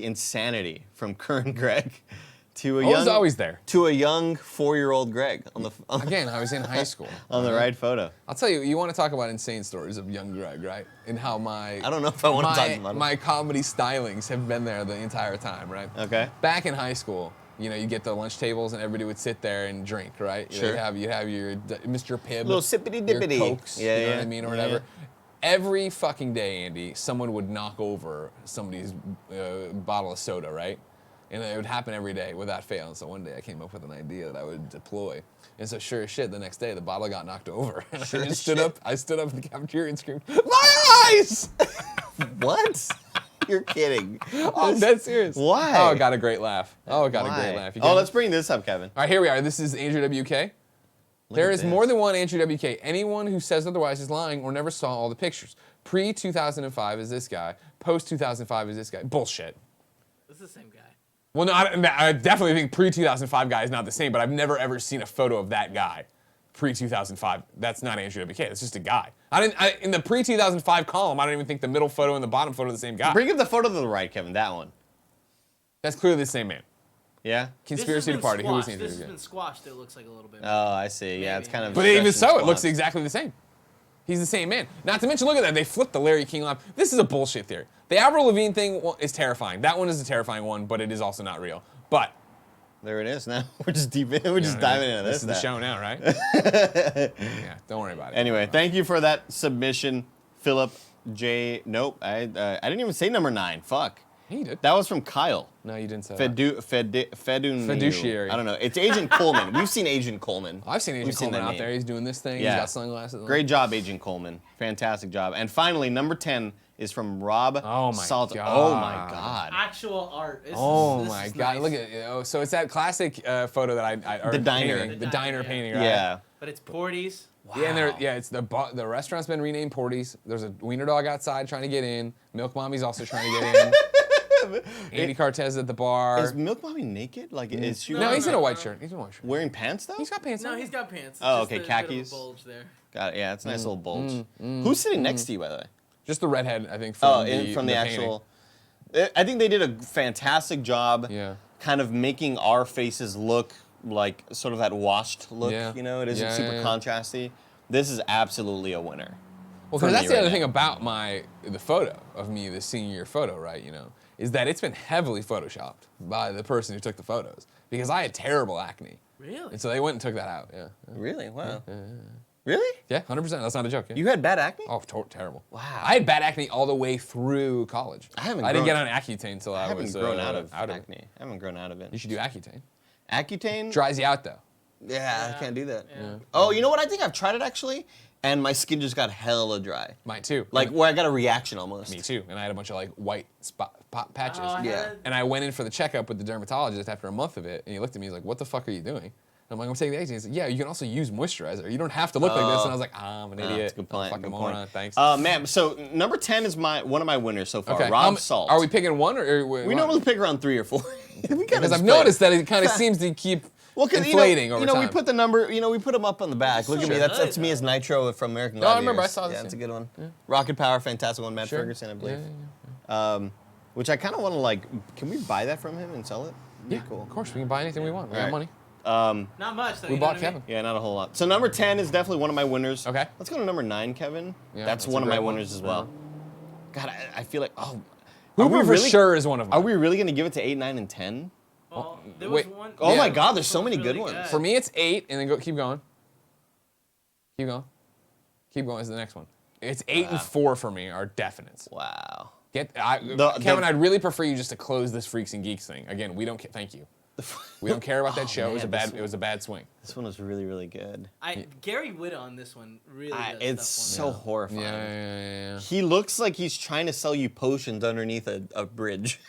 insanity from current Greg to a I was young always there. to a young 4-year-old Greg on the Again, I was in high school. on the right photo. I'll tell you, you want to talk about insane stories of young Greg, right? And how I don't know if I want to talk about it. my comedy stylings have been there the entire time, right? Okay. Back in high school, you know, you get the lunch tables and everybody would sit there and drink, right? Sure. You'd have your Mr. Pibb, Little sippity your dippity. Cokes, Yeah, you know yeah. what I mean, or Yeah, whatever. yeah. Every fucking day, Andy, someone would knock over somebody's bottle of soda, right? And it would happen every day without fail. And so one day I came up with an idea that I would deploy. And so sure as shit, the next day the bottle got knocked over. And Sure I as just stood shit. up. I stood up in the cafeteria and screamed, "My eyes!" What? You're kidding. I'm dead serious. Why? Oh, it got a great laugh. Oh, it got a great Why? laugh. You Oh, get let's it? bring this up, Kevin. All right, here we are. This is Andrew WK. There at is this. more than one Andrew WK. Anyone who says otherwise is lying or never saw all the pictures. Pre-2005 is this guy. Post-2005 is this guy. Bullshit. This is the same guy. Well, no, I definitely think pre-2005 guy is not the same, but I've never ever seen a photo of that guy. Pre-2005, that's not Andrew WK. That's just a guy. In the pre-2005 column, I don't even think the middle photo and the bottom photo are the same guy. Bring up the photo to the right, Kevin. That one. That's clearly the same man. Yeah. Conspiracy to This has party. been Who was squashed. Andrew This has WK? been squashed. It looks like a little bit. Oh, I see. Yeah, Maybe. it's kind of. But even stretched so, and it looks squashed. exactly the same. He's the same man. Not to mention, look at that. They flipped the Larry King line. This is a bullshit theory. The Avril Lavigne thing is terrifying. That one is a terrifying one, but it is also not real. But There it is. Now we're just deep in. We're just diving into This this. is the show now, right? Yeah, don't worry about it. Anyway, thank you for that submission, Philip J. Nope, I didn't even say number 9. Fuck. Yeah, you did. That was from Kyle. No, you didn't say that. Fiduciary. I don't know. It's Agent Coleman. We've seen Agent Coleman. I've seen Agent We've seen Coleman that out name. there. He's doing this thing. Yeah. He's got sunglasses on. Great job, Agent Coleman. Fantastic job. And finally, number 10 is from Rob Oh my Salt. God. Oh my God. Actual art. This Oh is my nice. God! Look at so it's that classic photo that or The diner. painting, the The diner diner, painting, right? Yeah. But it's Porty's. Yeah, and it's the restaurant's been renamed Porty's. There's a wiener dog outside trying to get in. Milk Mommy's also trying to get in. Andy Cortez at the bar. Is Milk Mommy naked? Like, is she No, he's in no, a white no. shirt. He's in a white shirt. wearing pants though? He's got pants No, on. he's got pants. It's Oh, just okay, a bit of a khakis. bulge there. Got it. Yeah, it's a nice little bulge. Who's sitting next to you, by the way? Just the redhead, I think. From From the painting. actual. I think they did a fantastic job. Yeah. Kind of making our faces look like sort of that washed look. Yeah. You know, it isn't Yeah, super yeah. contrasty. This is absolutely a winner. Well, for because that's me the right other now. thing about the photo of me, the senior year photo, right? You know, is that it's been heavily photoshopped by the person who took the photos because I had terrible acne, Really? and so they went and took that out. Yeah. Really? Wow. Really? Yeah, 100%. That's not a joke. Yeah. You had bad acne? Oh, terrible. Wow. I had bad acne all the way through college. I haven't I didn't grown- get on Accutane until I I haven't was grown out of it. acne. I haven't grown out of it. You should do Accutane. Accutane? Dries you out though. Yeah, I can't do that. Yeah. Oh, you know what? I think I've tried it actually, and my skin just got hella dry. Mine too. Like where I got a reaction almost. Me too. And I had a bunch of like white spot patches. Oh, I Yeah. had- And I went in for the checkup with the dermatologist after a month of it, and he looked at me. He's like, "What the fuck are you doing?" And I'm like, "I'm taking the Accutane." He's like, "Yeah, you can also use moisturizer. You don't have to look like this." And I was like, "I'm an idiot. That's a good point. I'm a fucking Good moron. point. Thanks." Man, so number 10 is one of my winners so far. okay. Rob Salt. Are we picking one or We normally pick around 3 or 4. Because I've noticed that it kind of seems to keep inflating over time. we put the number, we put them up on the back. Look at me, so that's good, me as Nitro from American No, I Gladiators. remember, I saw this, Yeah, it's a yeah. good one. Rocket Power, fantastic one. Matt Sure. Ferguson, I believe. Yeah. Which I kind of want to can we buy that from him and sell it? Yeah, Cool. of course. We can buy anything we want. We got Alright. money. Not much. Though, We you know bought what I mean? Kevin. Yeah, not a whole lot. So number 10 is definitely one of my winners. Okay. Let's go to number 9, Kevin. Yeah, that's that's one a of my great one. winners as well. God, I feel like, are Hooper we for really- sure is one of them. Are we really going to give it to 8, 9, and 10? Well, there wait. was one. Oh Yeah. my God, there's so This many one's good really ones. For me, it's 8, and then keep going. Keep going. Keep going is the next one. It's 8 and 4 for me are definites. Wow. Kevin, I'd really prefer you just to close this Freaks and Geeks thing. Again, we don't. Thank you. We don't care about that show. It was a man, bad. this It was a bad swing. This one was really, really good. Gary Whitta on this one really does It's stuff so for me. horrifying. Yeah. He looks like he's trying to sell you potions underneath a bridge.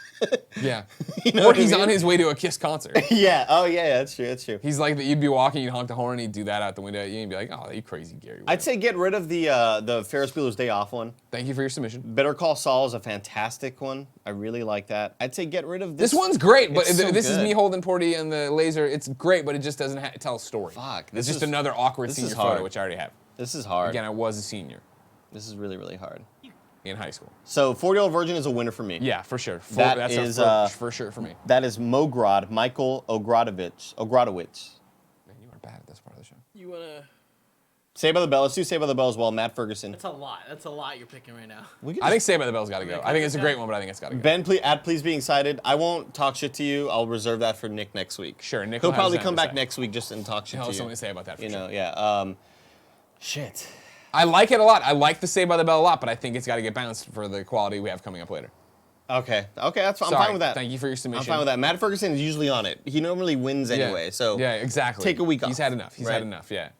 Yeah. You know Or what I he's mean? on his way to a Kiss concert. Yeah. Oh, yeah. That's true. That's true. He's like you'd be walking, you'd honk the horn, he'd do that out the window at you, and you'd be like, "Oh, you crazy, Gary." Whitta." I'd say get rid of the Ferris Bueller's Day Off one. Thank you for your submission. Better Call Saul is a fantastic one. I really like that. I'd say get rid of this. This one's great, but It's so this is good. me holding Porty and the laser. It's great, but it just doesn't tell a story. Fuck, It's this just is- another awkward this is senior hard. photo, which I already have. This is hard. Again, I was a senior This is really, really hard. in high school. So 40-year-old virgin is a winner for me. Yeah, for sure. That That's is, for sure for me. That is Michael Ogrodowicz. Man, you are bad at this part of the show. You wanna? Saved by the Bell. Let's do Saved by the Bell as well. Matt Ferguson. That's a lot. That's a lot you're picking right now. We could I think just- Saved by the Bell's got to go. I think it's a great one, but I think it's got to go. Ben, please be excited. I won't talk shit to you. I'll reserve that for Nick next week. Sure, Nick He'll will have probably something come to back say. next week just and talk shit He'll to have you. something to say about that for You sure. know, yeah. Shit. I like it a lot. I like the Saved by the Bell a lot, but I think it's got to get bounced for the quality we have coming up later. Okay, that's fine. I'm Sorry. fine with that. Thank you for your I'm submission. fine with that. Matt Ferguson is usually on it. He normally wins anyway, so yeah, exactly. take a week off. He's had enough. He's Right. had enough. Yeah.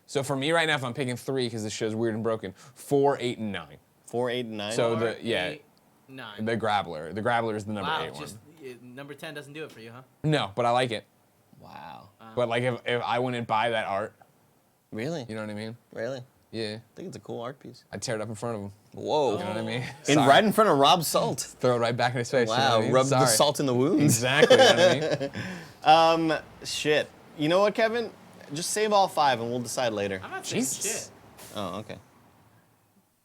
So for me right now, if I'm picking 3 because this show's weird and broken, 4, 8, and 9. 4, 8, and 9. So Four, the yeah, 8, 9. the Grabbler. The Grabbler is the number Wow, 8 just one. number 10 doesn't do it for you, huh? No, but I like it. Wow. But like if I wouldn't buy that art, Really? you know what I mean? Really? Yeah. I think it's a cool art piece. I'd tear it up in front of him. Whoa. You know what I mean? Right in front of Rob Salt. Throw it right back in his face. you know Wow. what I mean? Rub the Sorry. salt in the wounds. Exactly. You know what I mean? Shit. You know what, Kevin? Just save all 5 and we'll decide later. I'm not saying Jesus. shit. Oh, okay.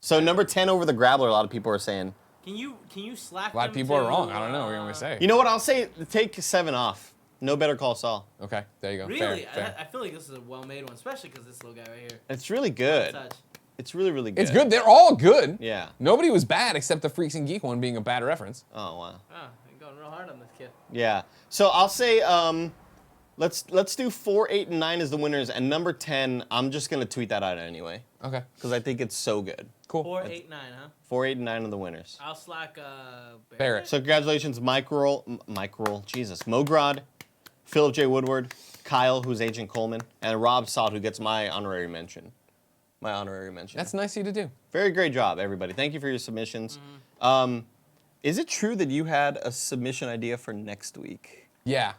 So number 10 over the Grabbler, a lot of people are saying. Can you slap? A lot of them people are to, wrong. I don't know what you're going to say. You know what? I'll say take 7 off. No Better Call Saul. Okay, there you go. Really? Fair. I feel like this is a well-made one, especially because this little guy right here. It's really good. Touch. It's really, really good. It's good. They're all good. Yeah. Nobody was bad except the Freaks and Geek one being a bad reference. Oh, wow. Oh, you're going real hard on this kid. Yeah. So I'll say Let's do 4, 8, and 9 as the winners, and number 10, I'm just gonna tweet that out anyway Okay. because I think it's so good. Cool. 4, 8, 9, huh? 4, 8, and 9 are the winners. I'll slack Barrett. So congratulations, Mike Roll, Jesus, Mogrod, Philip J. Woodward, Kyle, who's Agent Coleman, and Rob Salt, who gets my honorary mention. That's nice of you to do. Very great job, everybody. Thank you for your submissions. Is it true that you had a submission idea for next week? Yeah,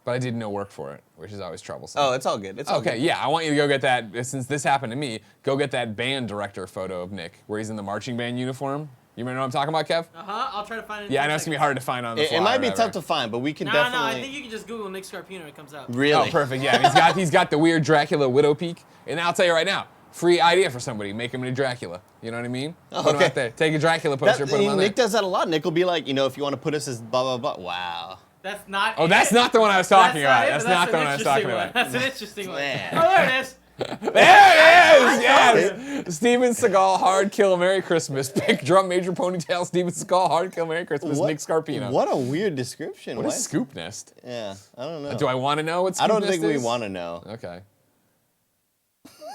but I did no work for it, which is always troublesome. Oh, it's all good. It's all Okay, good. yeah, I want you to go get that, since this happened to me, go get that band director photo of Nick, where he's in the marching band uniform. You remember what I'm talking about, Kev? I'll try to find it. Yeah, I know it's going to be hard to find on the fly It might or be whatever. tough to find, but we can No, definitely. I think you can just Google Nick Scarpino and it comes out. Really? Oh, perfect, yeah. And he's got the weird Dracula widow peak. And I'll tell you right now, free idea for somebody, make him into Dracula. You know what I mean? Oh, Put him okay. out there. Take a Dracula poster, put him on Nick there. does that a lot. Nick will be like, if you want to put us as blah, blah, blah. Wow. That's not. Oh, that's not the one I was talking about. it, That's but not the an one I was talking interesting about. one. That's an interesting one. Man. Oh, there it is. There it is! Yes! Steven Seagal, Hard Kill, Merry Christmas. Pick drum, major ponytail, Steven Seagal, Hard Kill, Merry Christmas, Nick Scarpino. What a weird description. What is Scoop Nest? Yeah, I don't know. Do I want to know what Scoop I don't Nest think we is? want to know. Okay.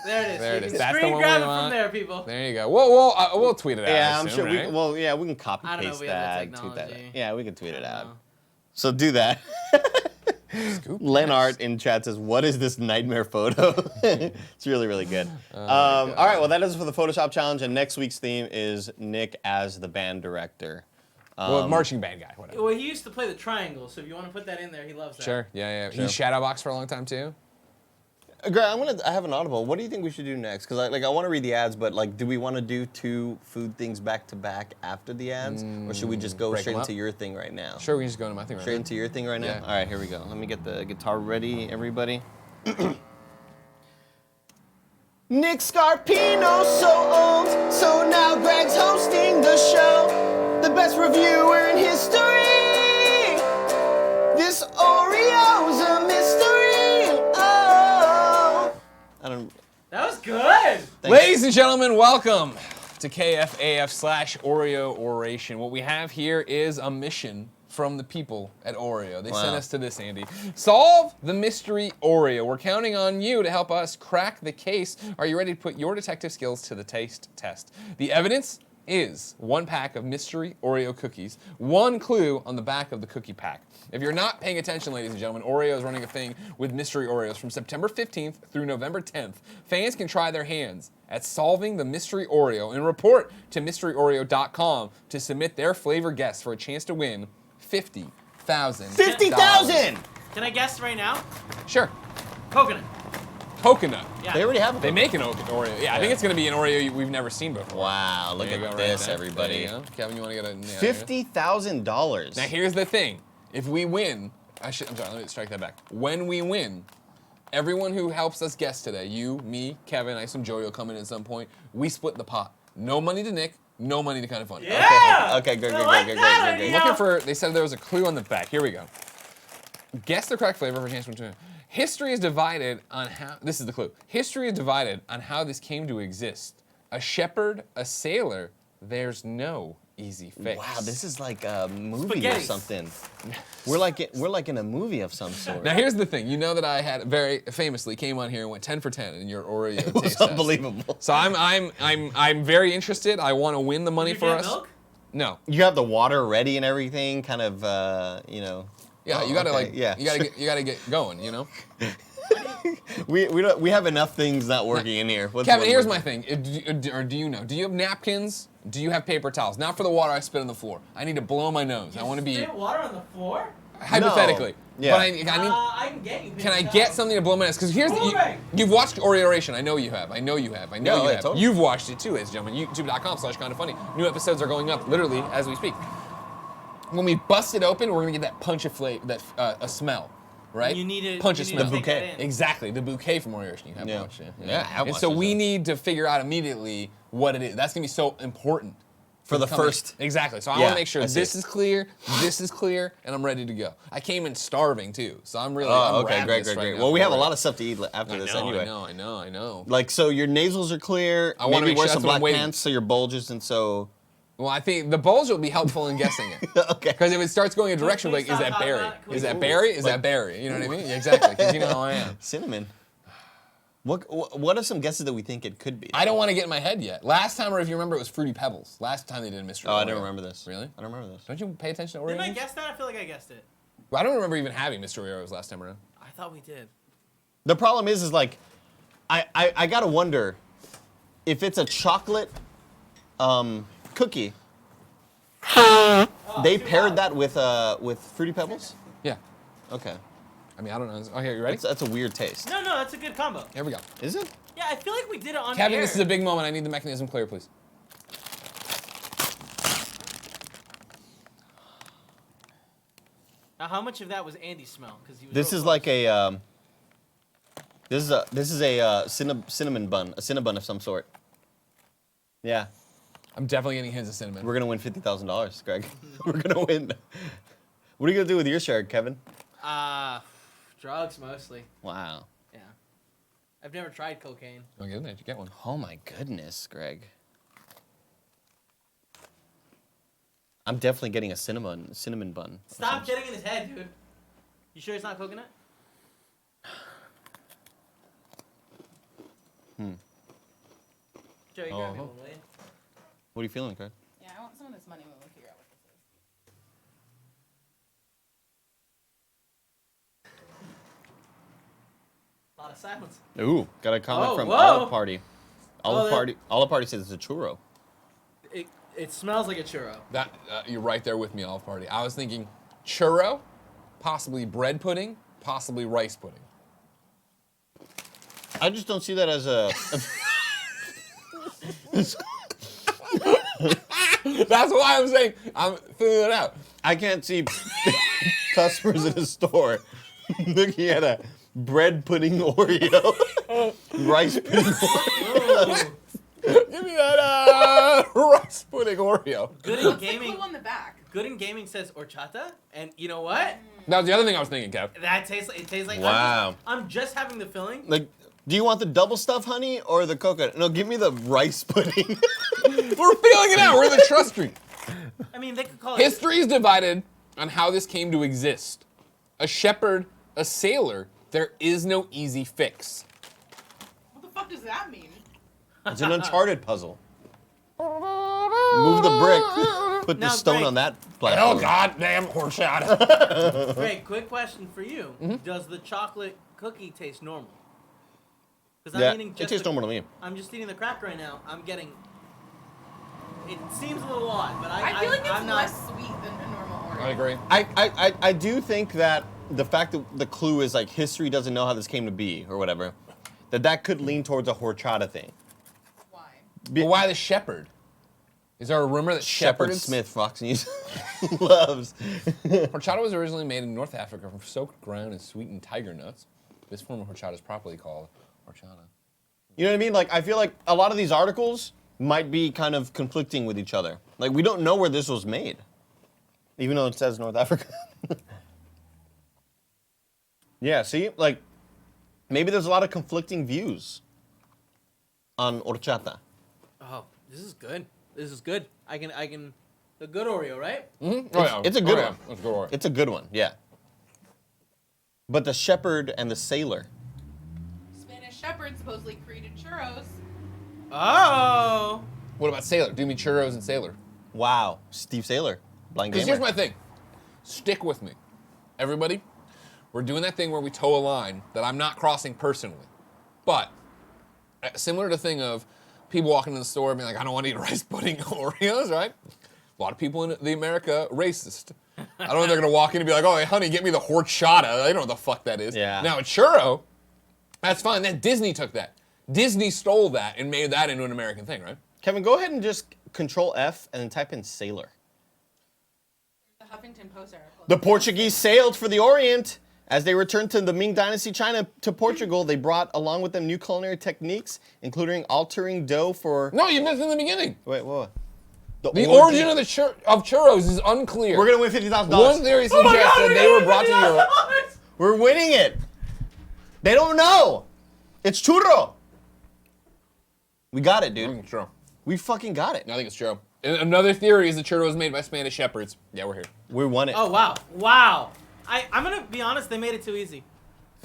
There it is. There it You is. can That's the screen one grab we it want. from there, people. There you go. We'll tweet it out. Yeah, I I'm assume, sure. right? We can copy I don't know paste if we have the that. Tweet that. technology. Yeah, we can tweet it out. know. So do that. Scoop Lenart Nest. in chat says, "What is this nightmare photo?" It's really, really good. All right, well, that is it for the Photoshop challenge, and next week's theme is Nick as the band director. Well, marching band guy, whatever. Well, he used to play the triangle, so if you want to put that in there, he loves that. Sure. Yeah. Sure. He shadowboxed for a long time too. Greg, I have an audible. What do you think we should do next? Because I want to read the ads, but do we want to do 2 food things back to back after the ads, or should we just go break straight 'em up? into your thing right now? Sure, we can just go into my thing right Straight now. into your thing right now? Yeah. All right, here we go. Let me get the guitar ready, everybody. Nick Scarpino, so old, so now Greg's hosting the show. The best reviewer in history. This Oreo's a mystery. Oh. I don't. That was good. Ladies and gentlemen, welcome to KFAF/Oreo Oration. What we have here is a mission from the people at Oreo. They sent Wow. us to this, Andy. Solve the mystery Oreo. We're counting on you to help us crack the case. Are you ready to put your detective skills to the taste test? The evidence is 1 pack of mystery Oreo cookies, 1 clue on the back of the cookie pack. If you're not paying attention, ladies and gentlemen, Oreo is running a thing with mystery Oreos from September 15th through November 10th. Fans can try their hands at solving the mystery Oreo and report to mysteryoreo.com to submit their flavor guess for a chance to win $50,000. 50,000! Can I guess right now? Sure. Coconut. Coconut. Yeah. They already have They it. make an Oreo. Yeah, I think it's going to be an Oreo we've never seen before. Wow, look There you at go, this, right? everybody. There you go. Kevin, you want to get a... yeah, $50,000. Now here's the thing. If we win, I'm sorry, let me strike that back. When we win, everyone who helps us guess today, you, me, Kevin, I assume Joey will come in at some point, we split the pot. No money to Nick, no money to Kind of Funny. Yeah! Okay, great. I like that idea. Looking for, they said there was a clue on the back. Here we go. Guess the correct flavor for a chance to win. History is divided on how, this is the clue. History is divided on how this came to exist. A shepherd, a sailor, there's no easy fix. Wow, this is like a movie or Spaghetti. something. We're like in a movie of some sort. Now here's the thing. You know that I had very famously came on here and went 10 for 10 in your Oreo It was taste test. unbelievable. So I'm very interested. I want to win the money Did for you get us. milk? No. You have the water ready and everything, kind of, you know. Yeah, Oh, you gotta okay, yeah. you gotta get going. You know. We have enough things not working in here. What's Kevin, one here's more my thing. Do you know? Do you have napkins? Do you have paper towels? Not for the water I spit on the floor. I need to blow my nose. I want to be Spit water on the floor? hypothetically. Yeah. But I need. I can get you. Can I get something to blow my nose? Because here's Boomerang. you've watched Oreoration. I know you have. I know you have. I know Yeah, you yeah, have. totally. You've watched it too, ladies and gentlemen. YouTube.com/kindoffunny. New episodes are going up literally as we speak. When we bust it open, we're gonna get that punch of flavor, a smell, right? You need to punch you of need smell. to take that in. Exactly, the bouquet from Oreoration. You have Yeah. watched it. Yeah, I have And watched so it, we so. need to figure out immediately what it is. That's gonna be so important. For the company. first. Exactly. So I Yeah, want to make sure I see. this is clear, and I'm ready to go. I came in starving too, so I'm really. Oh, I'm okay, great. ravenous right now Well, we for have a it. lot of stuff to eat after this anyway. I know. Like, so your nasals are clear. I wanna Maybe make wear sure some that's what I'm black waiting. pants so your bulges and so. Well, I think the bulge will be helpful in guessing it. Okay. Because if it starts going a direction, we like, is stop that talking berry? about it? Can we- Is that berry? Is that berry? You know what I mean? Yeah, exactly. Because you know how I am. Cinnamon. What are some guesses that we think it could be? I don't want to get in my head yet. Last time, or if you remember, it was Fruity Pebbles. Last time they did Mystery Oreo. Oh, I don't remember this. Really? I don't remember this. Don't you pay attention to Oreo? Didn't I games? guess that? I feel like I guessed it. Well, I don't remember even having Mystery Oreos last time around. I thought we did. The problem is like, I gotta wonder if it's a chocolate cookie. They paired that with Fruity Pebbles. Yeah. Okay, I mean, I don't know. Oh, here, you ready? that's a weird taste. No, that's a good combo. Here we go. Is it? Yeah, I feel like we did it on Kevin, air. this is a big moment. I need the mechanism clear, please. Now, how much of that was Andy's smell? Because he was. This real is close. like a this is a cinnamon bun, a cinnabon of some sort. Yeah, I'm definitely getting hints of cinnamon. we're gonna win $50,000, Greg. We're gonna win. What are you gonna do with your share, Kevin? Drugs mostly. Wow. Yeah. I've never tried cocaine. Don't get in there. You get one. Oh my goodness, Greg. I'm definitely getting a cinnamon bun. Stop getting in his head, dude. You sure it's not coconut? Joe, you grab me Oh. one, will you? What are you feeling, Greg? Yeah, I want some of this money when we figure out what this is. A lot of silence. Ooh, got a comment Oh, from whoa. Olive Party. Oh, that- Olive Party says it's a churro. It smells like a churro. That you're right there with me, Olive Party. I was thinking churro, possibly bread pudding, possibly rice pudding. I just don't see that as a. That's why I'm saying I'm filling it out. I can't see customers in a store looking at a bread pudding Oreo, rice pudding Oreo. Give me that rice pudding Oreo. Good in What's the gaming. clue on the back? Good in gaming says horchata, and you know what? That was the other thing I was thinking, Kev. That tastes like it tastes like. Wow. I'm just having the filling. Like, do you want the double stuff honey or the coconut? No, give me the rice pudding. We're feeling it out. We're in the trust stream. I mean, they could call it. History is divided on how this came to exist. A shepherd, a sailor, there is no easy fix. What the fuck does that mean? It's an Uncharted puzzle. Move the brick, put the Now, stone Greg. on that Oh, platform. goddamn horchata. Greg, quick question for you: Mm-hmm. Does the chocolate cookie taste normal? Because Yeah, I'm eating it just tastes normal to me. I'm just eating the cracker right now. I'm getting. It seems a little odd, but I feel like it's I'm not. less sweet than a normal Oreo. I agree. I do think that the fact that the clue is like history doesn't know how this came to be or whatever, that could lean towards a horchata thing. Why? But why the shepherd? Is there a rumor that Shepherd shepherds? Smith, Fox News loves. Horchata was originally made in North Africa from soaked ground and sweetened tiger nuts. This form of horchata is properly called horchata. You know what I mean? Like, I feel like a lot of these articles might be kind of conflicting with each other. Like, we don't know where this was made, even though it says North Africa. Yeah, see? Like, maybe there's a lot of conflicting views on horchata. Oh, this is good. This is good. I can. The good Oreo, right? It's a good one. It's a good one. It's a good one, yeah. But the shepherd and the sailor. Spanish Shepherd supposedly created churros. Oh. What about sailor? Do me churros and sailor. Wow, Steve Sailor, blind Because gamer. here's my thing. Stick with me. Everybody, we're doing that thing where we toe a line that I'm not crossing personally. But, similar to the thing of people walking in the store and being like, I don't want to eat rice pudding Oreos, right? A lot of people in the America racist. I don't know if they're going to walk in and be like, oh, hey, honey, get me the horchata. I don't know what the fuck that is. Yeah. Now, a churro, that's fine. That Disney took that. Disney stole that and made that into an American thing, right? Kevin, go ahead and just Control F and then type in sailor. The Huffington Post article. The Portuguese sailed for the Orient. As they returned to the Ming Dynasty China to Portugal, they brought along with them new culinary techniques, including altering dough for... No, you missed in the beginning. Wait, what? The origin of churros is unclear. We're going to win $50,000. One theory suggests that they were brought to Europe. We're winning it. They don't know. It's churro. We got it, I dude. think it's churro. We fucking got it. I think it's churro. And another theory is the churro was made by Spanish shepherds. Yeah, we're here. We won it. Oh wow, wow. I'm gonna be honest. They made it too easy.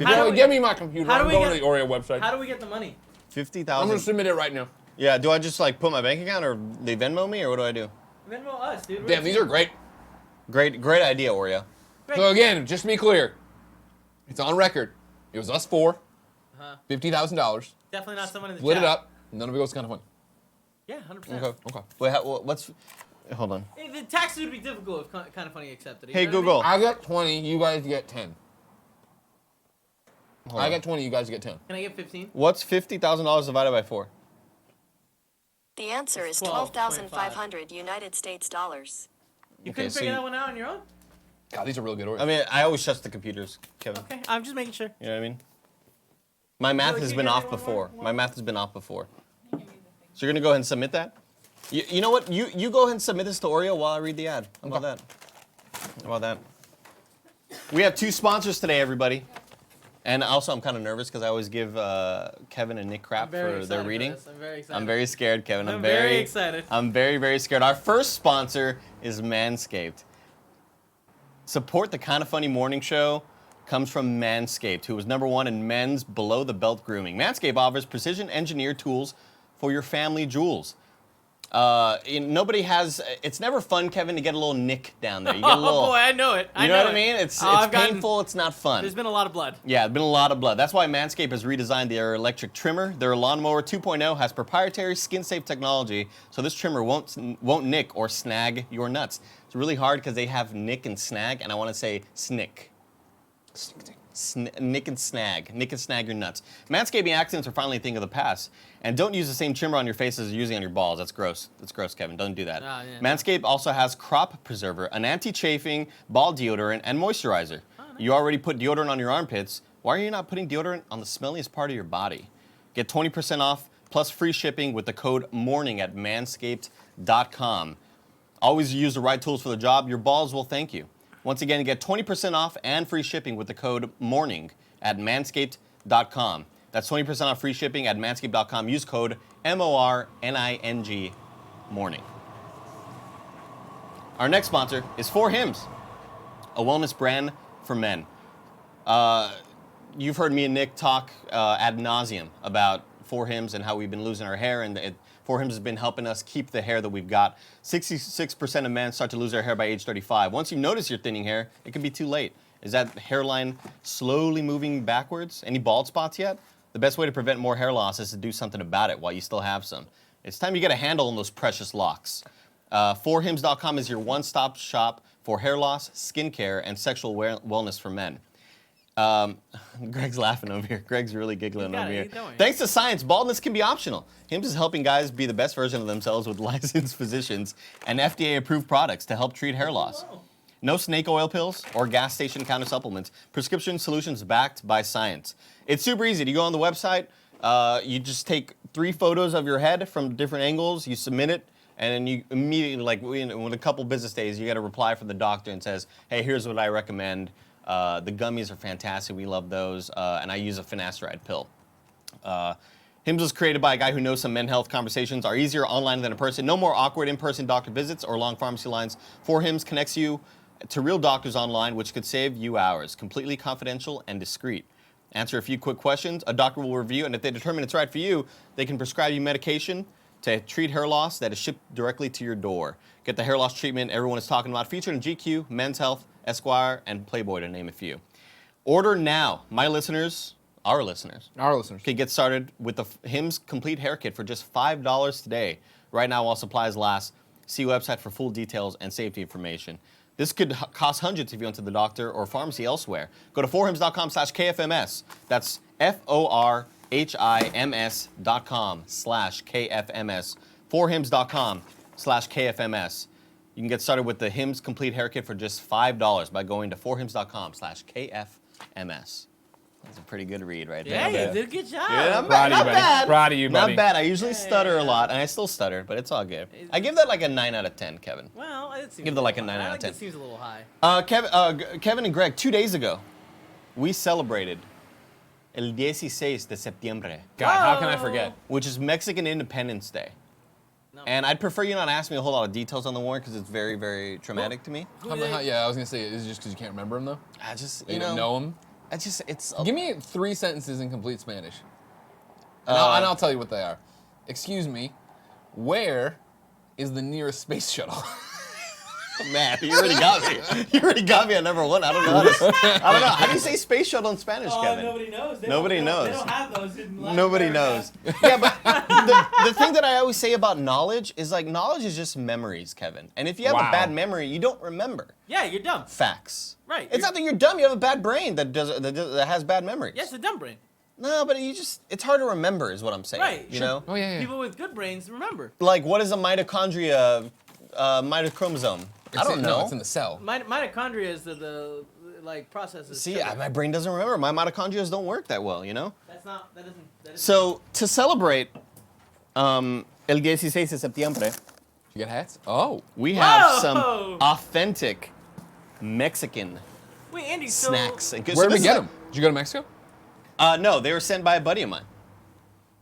How do we- Give me my computer. how do I'm we going get- to the Oreo website. How do we get the money? I'm 50,000. going to submit it right now. Yeah, do I just like put my bank account or they Venmo me or what do I do? Venmo us, dude. Damn, these are great. Great idea, Oreo. So again, just to be clear, it's on record. It was us four, Uh-huh. $50,000. Definitely not someone in the Split chat. it up. None of it goes kind of fun. Yeah, 100%. Okay. Wait, what's? Hold on. Hey, the taxes would be difficult if kind of funny accepted it. Hey You know what Google. I get 20. You guys get 10. Hold I on. get 20. You guys get 10. I mean? Can I get 15? What's $50,000 divided by 4? The answer is 12, 12,500 United States dollars. You Okay, couldn't so figure you- that one out on your own? God, these are really good Oreos. I mean, I always trust the computers, Kevin. Okay, I'm just making sure. You know what I mean? My math like, has you been get off it one before. more? My math has been off before. So you're gonna go ahead and submit that? You know what? You go ahead and submit this to Oreo while I read the ad. How about that? How about that? We have 2 sponsors today, everybody. And also, I'm kind of nervous because I always give Kevin and Nick crap I'm very for excited their reading. this. I'm very excited. I'm very scared, Kevin. I'm very excited. I'm very, very scared. Our first sponsor is Manscaped. Support the Kind of Funny morning show comes from Manscaped, who was #1 in men's below-the-belt grooming. Manscaped offers precision-engineered tools for your family jewels. Nobody has. It's never fun, Kevin, to get a little nick down there. You get a little. Oh boy, I know it. You know what I mean? It's I've gotten- painful. It's not fun. There's been a lot of blood. Yeah, there's been a lot of blood. That's why Manscaped has redesigned their electric trimmer. Their lawnmower 2.0 has proprietary skin-safe technology, so this trimmer won't nick or snag your nuts. It's really hard because they have nick and snag, and I want to say snick. Nick and snag. Nick and snag your nuts. Manscaping accidents are finally a thing of the past. And don't use the same trimmer on your face as you're using on your balls. That's gross. That's gross, Kevin. Don't do that. Oh, yeah. Manscaped also has Crop Preserver, an anti-chafing ball deodorant and moisturizer. You already put deodorant on your armpits. Why are you not putting deodorant on the smelliest part of your body? Get 20% off plus free shipping with the code MORNING at manscaped.com. Always use the right tools for the job. Your balls will thank you. Once again, get 20% off and free shipping with the code MORNING at manscaped.com. That's 20% off free shipping at manscaped.com. Use code MORNING, morning. Our next sponsor is 4Hims, a wellness brand for men. You've heard me and Nick talk ad nauseum about 4Hims and how we've been losing our hair, and 4Hims has been helping us keep the hair that we've got. 66% of men start to lose their hair by age 35. Once you notice you're thinning hair, it can be too late. Is that hairline slowly moving backwards? Any bald spots yet? The best way to prevent more hair loss is to do something about it while you still have some. It's time you get a handle on those precious locks. 4hims.com is your one-stop shop for hair loss, skincare, and sexual wellness for men. Greg's laughing over here. Greg's really giggling over here. Thanks to science, baldness can be optional. Hims is helping guys be the best version of themselves with licensed physicians and FDA-approved products to help treat hair loss. No snake oil pills or gas station counter supplements. Prescription solutions backed by science. It's super easy. You go on the website, you just take 3 photos of your head from different angles, you submit it, and then you immediately, like in a couple business days, you get a reply from the doctor and says, hey, here's what I recommend. The gummies are fantastic. We love those. And I use a finasteride pill. Hims was created by a guy who knows some men's health conversations are easier online than in person. No more awkward in-person doctor visits or long pharmacy lines. 4Hims connects you to real doctors online, which could save you hours. Completely confidential and discreet. Answer a few quick questions. A doctor will review, and if they determine it's right for you, they can prescribe you medication to treat hair loss that is shipped directly to your door. Get the hair loss treatment everyone is talking about, featured in GQ, Men's Health, Esquire, and Playboy, to name a few. Order now. My listeners, our listeners, can get started with the Hims Complete Hair Kit for just $5 today. Right now, while supplies last. See website for full details and safety information. This could cost hundreds if you went to the doctor or pharmacy elsewhere. Go to 4hims.com/KFMS. That's FORHIMS.com/KFMS. 4hims.com/KFMS. You can get started with the Hims Complete Hair Kit for just $5 by going to 4hims.com/KFMS. That's a pretty good read right there. Yeah, you did a good job. Yeah, not Proud of you, bad. Not buddy. bad. Proud of you, buddy. Not bad. I usually stutter a lot, and I still stutter, but it's all good. I give that like a 9 out of 10, Kevin. Well, it seems Give that like a 9 out of 10. It seems a little high. Kevin and Greg, 2 days ago, we celebrated el 16 de septiembre, God, how can I forget? which is Mexican Independence Day. No. And I'd prefer you not ask me a whole lot of details on the war because it's very, very traumatic to me. Yeah, I was gonna say, is it just because you can't remember them though? I just, You don't know them? it's. Give me 3 sentences in complete Spanish. And I'll tell you what they are. Excuse me, where is the nearest space shuttle? Man, you already got me. You already got me at number 1. I don't know. I don't know. How do you say space shuttle in Spanish, Kevin? Nobody knows. Nobody knows. They don't have those in Latin Nobody America. knows. Yeah, but the thing that I always say about knowledge is like knowledge is just memories, Kevin. And if you have a Wow. bad memory, you don't remember Yeah, you're dumb. facts. Right. It's not that you're dumb. You have a bad brain that has bad memories. Yeah, it's a dumb brain. No, but it's hard to remember, is what I'm saying. Right. You know. Oh yeah. People with good brains remember. Like, what is a mitochondria, mitochromosome? I don't know. No, it's in the cell. Mitochondria is the like processes. See, sugar. my brain doesn't remember. My mitochondria don't work that well, you know? That isn't. So, to celebrate el 16 de septiembre, You got hats? Oh. we have Whoa! some authentic Mexican Wait, Andy. So snacks. And Where did we get them? Did you go to Mexico? No, they were sent by a buddy of mine.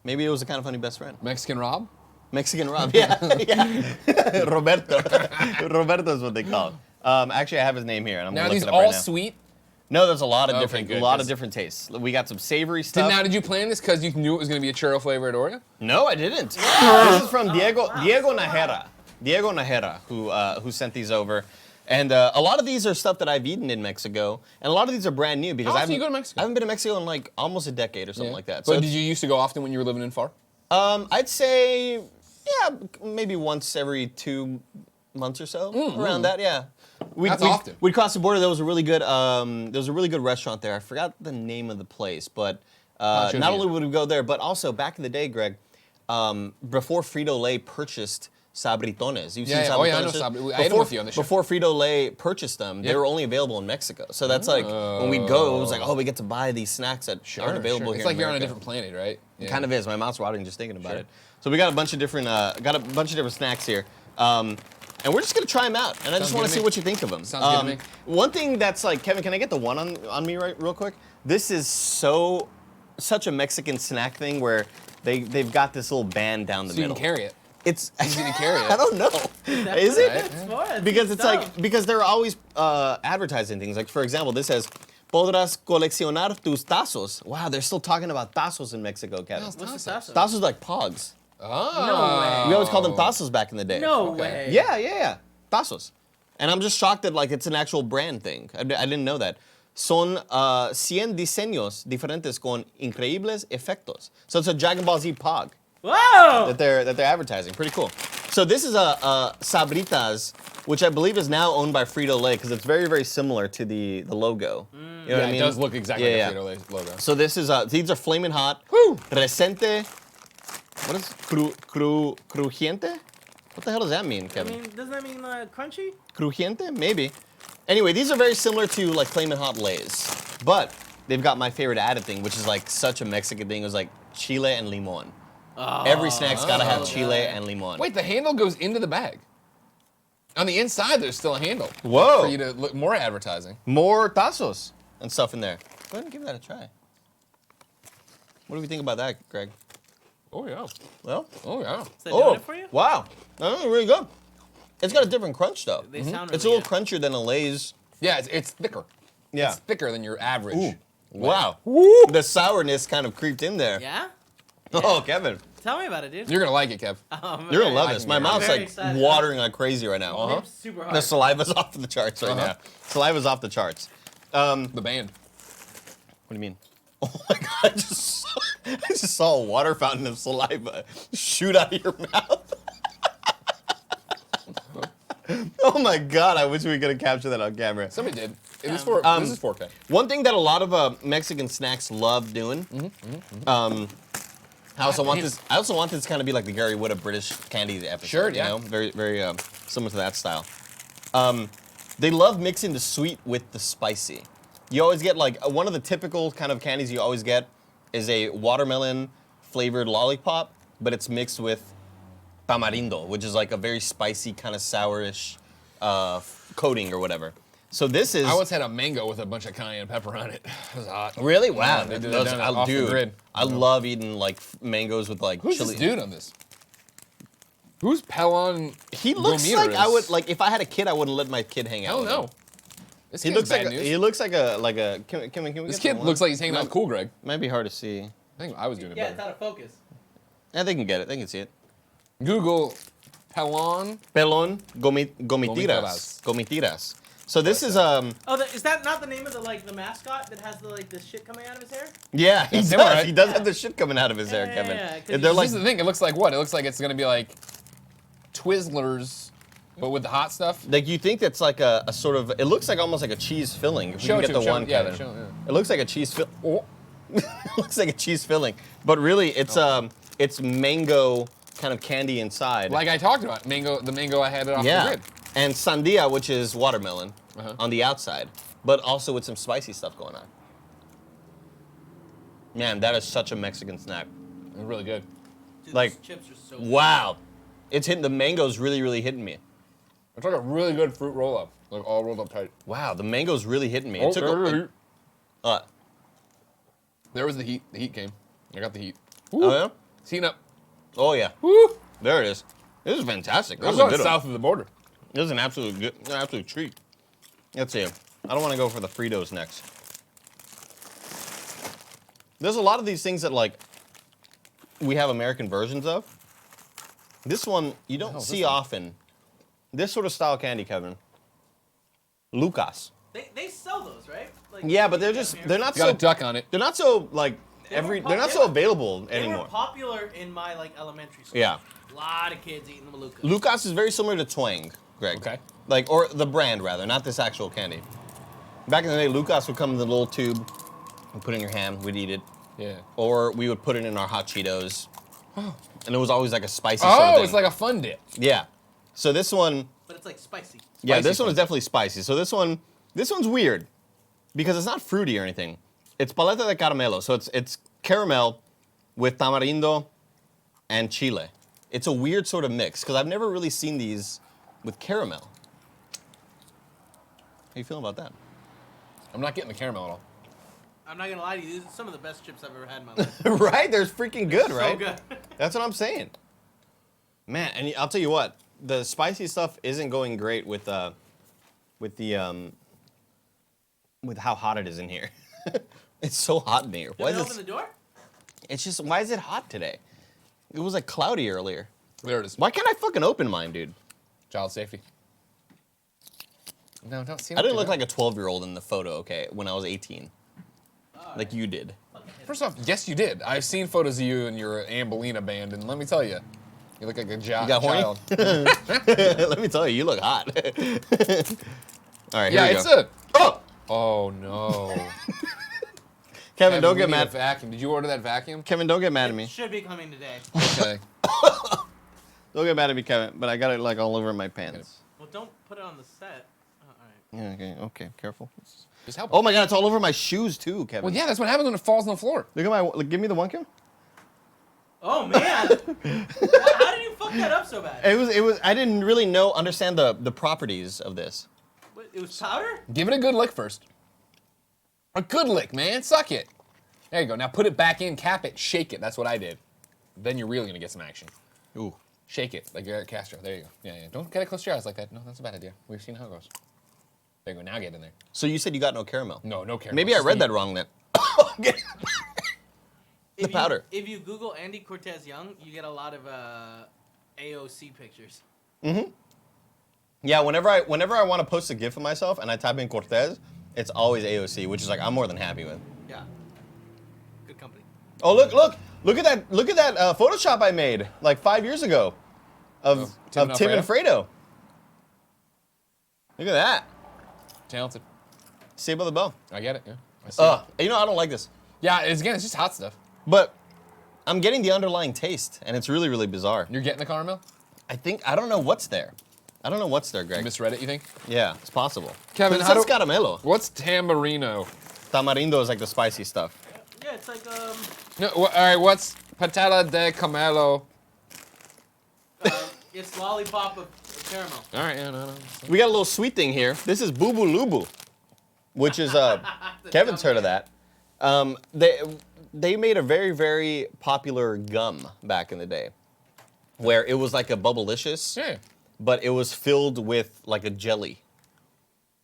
Maybe it was a kind of funny best friend. Mexican Rob? Mexican Rob, yeah. yeah. Roberto. Roberto is what they call him. Actually, I have his name here, and I'm Now gonna are these look it up all right now. sweet? No, there's a lot of Okay, different, good, a lot 'cause- of different tastes. We got some savory stuff. Did you plan this because you knew it was going to be a churro flavored Oreo? No, I didn't. This is from Diego Najera. Diego Najera, who sent these over. And a lot of these are stuff that I've eaten in Mexico, and a lot of these are brand new because How I often haven't, you go to Mexico? I haven't been to Mexico in like almost a decade or something like that. But So did you used to go often when you were living in Far? I'd say, yeah, maybe once every 2 months or so, around that, yeah. That's often. We'd cross the border. There was a really good restaurant there. I forgot the name of the place, but not only would we go there, but also back in the day, Greg, before Frito-Lay purchased Sabritones. You've seen Yeah. Sabritones? Oh, yeah, I know Sabri- I ate them with you on the show. Before Frito-Lay purchased them, they Yep. were only available in Mexico. So that's like, when we'd go, it was like, oh, we get to buy these snacks that aren't available here It's like in you're on a America. different planet, right? It kind of is. My mouth's watering just thinking about it. So we got a bunch of different, snacks here, and we're just gonna try them out. And I just Sounds want good to to see me. what you think of them. Sounds good to me. One thing that's like, Kevin, can I get the one on me real quick? This is such a Mexican snack thing where they've got this little band down the So you middle. can carry it. It's easy to carry it. I don't know. Is it? Right? Because it's like they're always advertising things. Like for example, this says podrás coleccionar tus tazos. Wow, they're still talking about tazos in Mexico, Kevin. What's the tazo? Tazos like pogs. Oh. No way. We always called them tazos back in the day. No Okay. way. Yeah. Tazos. And I'm just shocked that like it's an actual brand thing. I didn't know that. Son 100 diseños diferentes con increíbles efectos. So it's a Dragon Ball Z pog Whoa! that they're advertising. Pretty cool. So this is a Sabritas, which I believe is now owned by Frito-Lay because it's very, very similar to the logo. You know what I mean? It does look exactly Yeah, like the Frito-Lay logo. So this is these are flaming hot. Woo! Recente. What is crujiente? What the hell does that mean, I Kevin? mean, doesn't that mean crunchy? Crujiente? Maybe. Anyway, these are very similar to like Flamin' Hot Lays, but they've got my favorite added thing, which is like such a Mexican thing. It was like chile and limon. Every snack's gotta have chile and limon. Wait, the handle goes into the bag. On the inside, there's still a handle. Whoa. For you to look more advertising. More tazos and stuff in there. Go ahead and give that a try. What do we think about that, Greg? Oh yeah. Well, Oh yeah. Is that doing it for you? wow. That's really good. It's got a different crunch though. They sound It's a really little crunchier than a Lay's. Yeah, it's thicker. Yeah. It's thicker than your average. Ooh. Wow. The sourness kind of creeped in there. Yeah? Oh, Kevin. Tell me about it, dude. You're gonna like it, Kev. You're gonna love I this. can My hear it. mouth's I'm very like excited. watering like crazy right now. I'm super hard. The saliva's off the charts right now. Saliva's off the charts. The band. What do you mean? Oh my god! I just saw a water fountain of saliva shoot out of your mouth. Oh my god! I wish we could have captured that on camera. Somebody did. This is 4K. One thing that a lot of Mexican snacks love doing. I also want this to kind of be like the Gary Wood of British candy episode. Sure, yeah. You know? Very, very similar to that style. They love mixing the sweet with the spicy. You always get like one of the typical kind of candies you always get is a watermelon flavored lollipop, but it's mixed with tamarindo, which is like a very spicy kind of sourish coating or whatever. So this is. I once had a mango with a bunch of cayenne pepper on it. It was hot. Really? Wow. Yeah, they did that down off the Dude, grid. I love eating like mangoes with like Who's chili. this dude on this? Who's Pelon? He looks Gometer like I is? would like if I had a kid, I wouldn't let my kid hang out. Hell with no. him. This He kid's looks bad like news. he looks like a. Can we This get kid the one? looks like he's hanging out with Cool Greg. Might be hard to see. I think I was doing it Yeah, it's better. out of focus. Yeah, they can get it. They can see it. Google Pelon. Pelon Gomitiras. gomitiras. So this is Oh, is that not the name of the mascot that has the shit coming out of his hair? yeah, he That's does. right. He does have the shit coming out of his hair, Yeah, Kevin. yeah, 'cause And they're he's- like This is the thing. It looks like what? It looks like it's gonna be like Twizzlers, but with the hot stuff. you think that's like a sort of it looks like almost like a cheese filling. If Show you it can to get him, the one, yeah, Kevin. show him, yeah. It looks like a cheese fill. Oh. It looks like a cheese filling, but really it's mango kind of candy inside. Like I talked about, the mango I had it off the yeah, grid. and sandia, which is watermelon, Uh-huh. on the outside, but also with some spicy stuff going on. Man, that is such a Mexican snack. It's really good. Dude, Like, those chips are so Wow, it's hitting the mango's really hitting me. It's like a really good fruit roll up, like all rolled up tight. Wow, the mango's really hitting me. Oh, It took there was the heat. The heat came. I got the heat. oh yeah, It's heating up. oh yeah. Woo! There it is. This is fantastic. This That's is a on good one. south of the border. This is an absolute treat. Let's see. I don't want to go for the Fritos next. There's a lot of these things that like we have American versions of. This one you don't hell's see this one? often. This sort of style candy, Kevin. Lucas. They sell those, right? Like, Yeah, but they're you get just them here. they're not You got so a duck on it. they're not so like They were they're not they so were- available They anymore. were popular in my elementary school. Yeah. A lot of kids eating the Maluka. Lucas is very similar to Twang, Greg. Okay. Like, or the brand rather, not this actual candy. Back in the day, Lucas would come in the little tube and put it in your hand. We'd eat it, Yeah. or we would put it in our hot Cheetos, and it was always like a spicy sort of Oh, thing. it's like a fun dip. Yeah. So this one, But it's like spicy. yeah, Spicy this one fun. is definitely spicy. So this one's weird because it's not fruity or anything. It's paleta de caramelo, so it's caramel with tamarindo and chile. It's a weird sort of mix because I've never really seen these with caramel. How you feeling about that? I'm not getting the caramel at all. I'm not gonna lie to you. These are some of the best chips I've ever had in my life. Right? They're freaking good, right? So good. That's what I'm saying. Man, and I'll tell you what, the spicy stuff isn't going great with how hot it is in here. It's so hot in here. Did we open the door? It's just why is it hot today? It was like cloudy earlier. There it is. Why can't I fucking open mine, dude? Child safety. No, don't see. I didn't look like a 12-year-old in the photo, okay, when I was 18. Like you did. First off, yes, you did. I've seen photos of you and your Ambulina band, and let me tell you, you look like a You got child. horny? Let me tell you, you look hot. All right, here Yeah, we it's go. a. Oh! Oh no. Kevin, don't we get need a mad. vacuum. Did you order that vacuum? Kevin, don't get mad at me. Should be coming today. Okay. Don't get mad at me, Kevin, but I got it like all over my pants. Well, don't put it on the set. Oh, all right. Yeah, okay, careful. Just help. Oh my god, it's all over my shoes too, Kevin. Well, yeah, that's what happens when it falls on the floor. Look at my, give me the one, Kevin. Oh man! How did you fuck that up so bad? It was, I didn't really understand the properties of this. What, it was powder? Give it a good lick first. A good lick, man. Suck it. There you go. Now put it back in, cap it, shake it. That's what I did. Then you're really gonna get some action. Ooh. Shake it like you're at Castro. There you go. Yeah, yeah. Don't get it close to your eyes like that. No, that's a bad idea. We've seen how it goes. There you go. Now get in there. So you said you got no caramel. No, no caramel. Maybe I Just read eat. that wrong then. If powder. If you Google Andy Cortez Young, you get a lot of AOC pictures. Yeah, whenever I want to post a GIF of myself and I type in Cortez, it's always AOC, which is like I'm more than happy with. Yeah. Good company. Oh look at that Photoshop I made like 5 years ago of Tim Tim and Fredo. Look at that. Talented. Saved by the bell. I get it. Yeah. I see. You know I don't like this, Yeah. It's just hot stuff. but I'm getting the underlying taste, and it's really really bizarre. You're getting the caramel. I don't know what's there. I don't know what's there, You Greg. misread it. You think? Yeah, it's possible. Kevin, it how says do- caramelo. What's tamarino? Tamarindo is like the spicy stuff. Yeah, it's like No. All right. What's patata de camelo? it's lollipop of caramel. All right. Yeah. No. We got a little sweet thing here. This is Boo Boo Lubu, which is Kevin's heard of that. They made a very very popular gum back in the day. where it was like a Bubblicious, Yeah. but it was filled with like a jelly.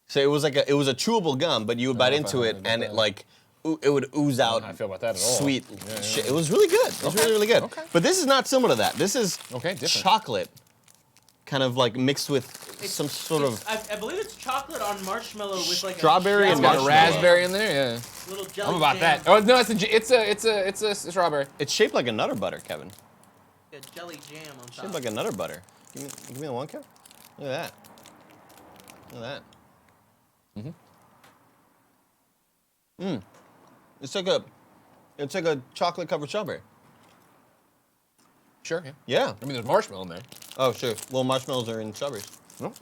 So it was like it was a chewable gum, but you would bite know if I into heard it about and that. it like it would ooze out. how I feel about that at all. Sweet Yeah, shit. It was really good. It was really good. Okay. But this is not similar to that. This is Different. chocolate, kind of like mixed with some sort of I believe it's chocolate on marshmallow with like Strawberry a and It's got a marshmallow. raspberry in there. Yeah. little jelly. I'm about jam. that. Oh no, it's a strawberry. It's shaped like a Nutter Butter, Kevin. A jelly jam on top. Shaped like a Nutter Butter. Give me the one, Kevin. Look at that. Look at that. It's like a chocolate covered strawberry. Sure. Yeah. Yeah. I mean, there's marshmallow in there. Oh, sure. Little marshmallows are in strawberries. No.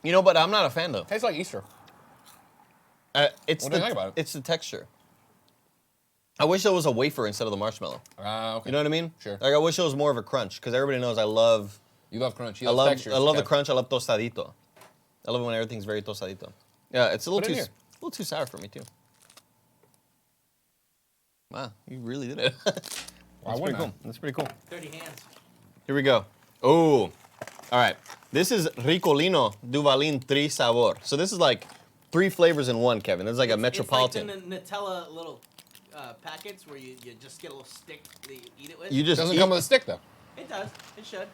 You know, but I'm not a fan though. Tastes like Easter. It's What do you think about it? It's the texture. I wish there was a wafer instead of the marshmallow. Okay. You know what I mean? Sure. Like I wish there was more of a crunch because everybody knows I love You love crunch. You I love love textures. I love the Kev. crunch. I love tostadito. I love it when everything's very tostadito. Yeah, it's a Put it little here. sour for me too. Wow, you really did it. That's pretty cool. That's pretty cool. Dirty hands. Here we go. Oh, all right. This is Ricolino Duvalin Tri Sabor. So this is like 3 flavors in one, Kevin. This is like a metropolitan. It's like the Nutella little packets where you just get a little stick that you eat it with. You just Doesn't eat come with a stick though. It does. It should.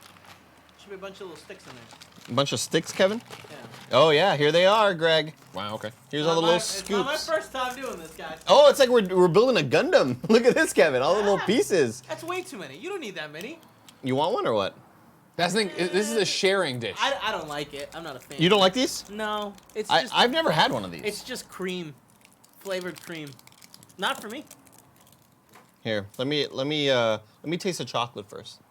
Should be a bunch of little sticks in there. a bunch of sticks, Kevin. Yeah. Oh yeah, here they are, Greg. Wow. Okay. Here's all the little scoops. It's not my first time doing this, guys. Oh, it's like we're building a Gundam. Look at this, Kevin. All the little pieces. That's way too many. You don't need that many. You want one or what? That's the thing. This is a sharing dish. I don't like it. I'm not a fan. You don't of like it. these? No. It's just I've never had one of these. it's just cream, flavored cream. Not for me. Here, let me taste the chocolate first.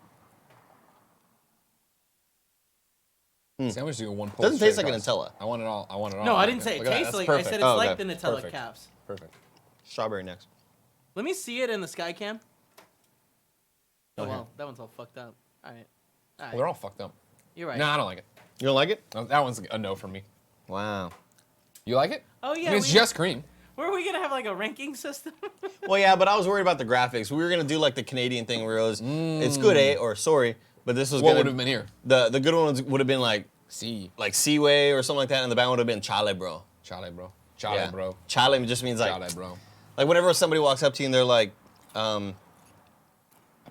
Sandwich do one pull. Doesn't taste straight like a across. Nutella. I want it all. I want it all. No, I didn't say it Look at that. tastes That's like. I perfect. said it's Oh, like okay. the Nutella Perfect. caps. Perfect. Strawberry next. Let me see it in the sky cam. Oh Okay. well, that one's all fucked up. All right. All right. Well, they're all fucked up. You're right. No, I don't like it. You don't like it? No, that one's a no for me. Wow. You like it? Oh yeah. I mean, it's we- just cream. Were we gonna have like a ranking system? Well, yeah, but I was worried about the graphics. We were gonna do like the Canadian thing where it was, it's good, or sorry, but this was What gonna. would have been here? The good ones would have been like C. Seaway or something like that, and the band would have been Chale, bro. Chale, bro. Chale, Yeah. bro. Chale just means like, Chale, bro. like whenever somebody walks up to you and they're like,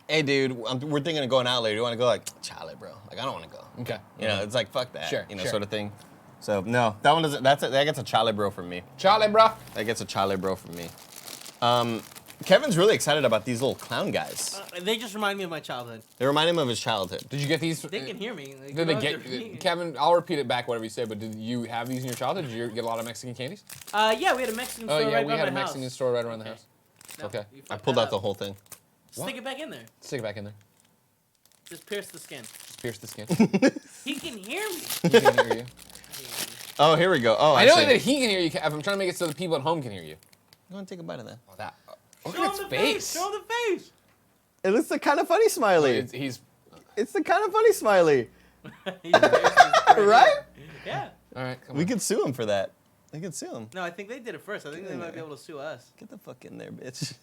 hey, dude, we're thinking of going out later. You want to go? Like, Chale, bro. Like, I don't want to go. Okay. You know, it's like, fuck that. Sure, You know, sure. sort of thing. So, no, that one doesn't, that gets a Chale, bro from me. Chale, bro. That gets a Chale, bro from me. Kevin's really excited about these little clown guys. They just remind me of my childhood. They remind him of his childhood. Did you get these? They can hear me. Did they get Kevin? I'll repeat it back, whatever you say. But did you have these in your childhood? Did you get a lot of Mexican candies? Yeah, we had a Mexican store right we by had a my Mexican house. store right around the Okay. house. No, Okay. you I fucked pulled that out up. the whole thing. Stick it back in there. Stick it back in there. Just pierce the skin. Just pierce the skin. He can hear me. He can hear you. Oh, here we go. Oh, I know see. that he can hear you. Kev. I'm trying to make it so the people at home can hear you. Go and take a bite of that. Oh, that. Look Show at him its the face. Show him the face. It looks the kind of funny smiley. He's It's the kind of funny smiley. He pierced his brain. Right? Yeah. all right. Come We on. could sue him for that. We could sue him. No, I think they did it first. I think they might be able to sue us. Get the fuck in there, bitch.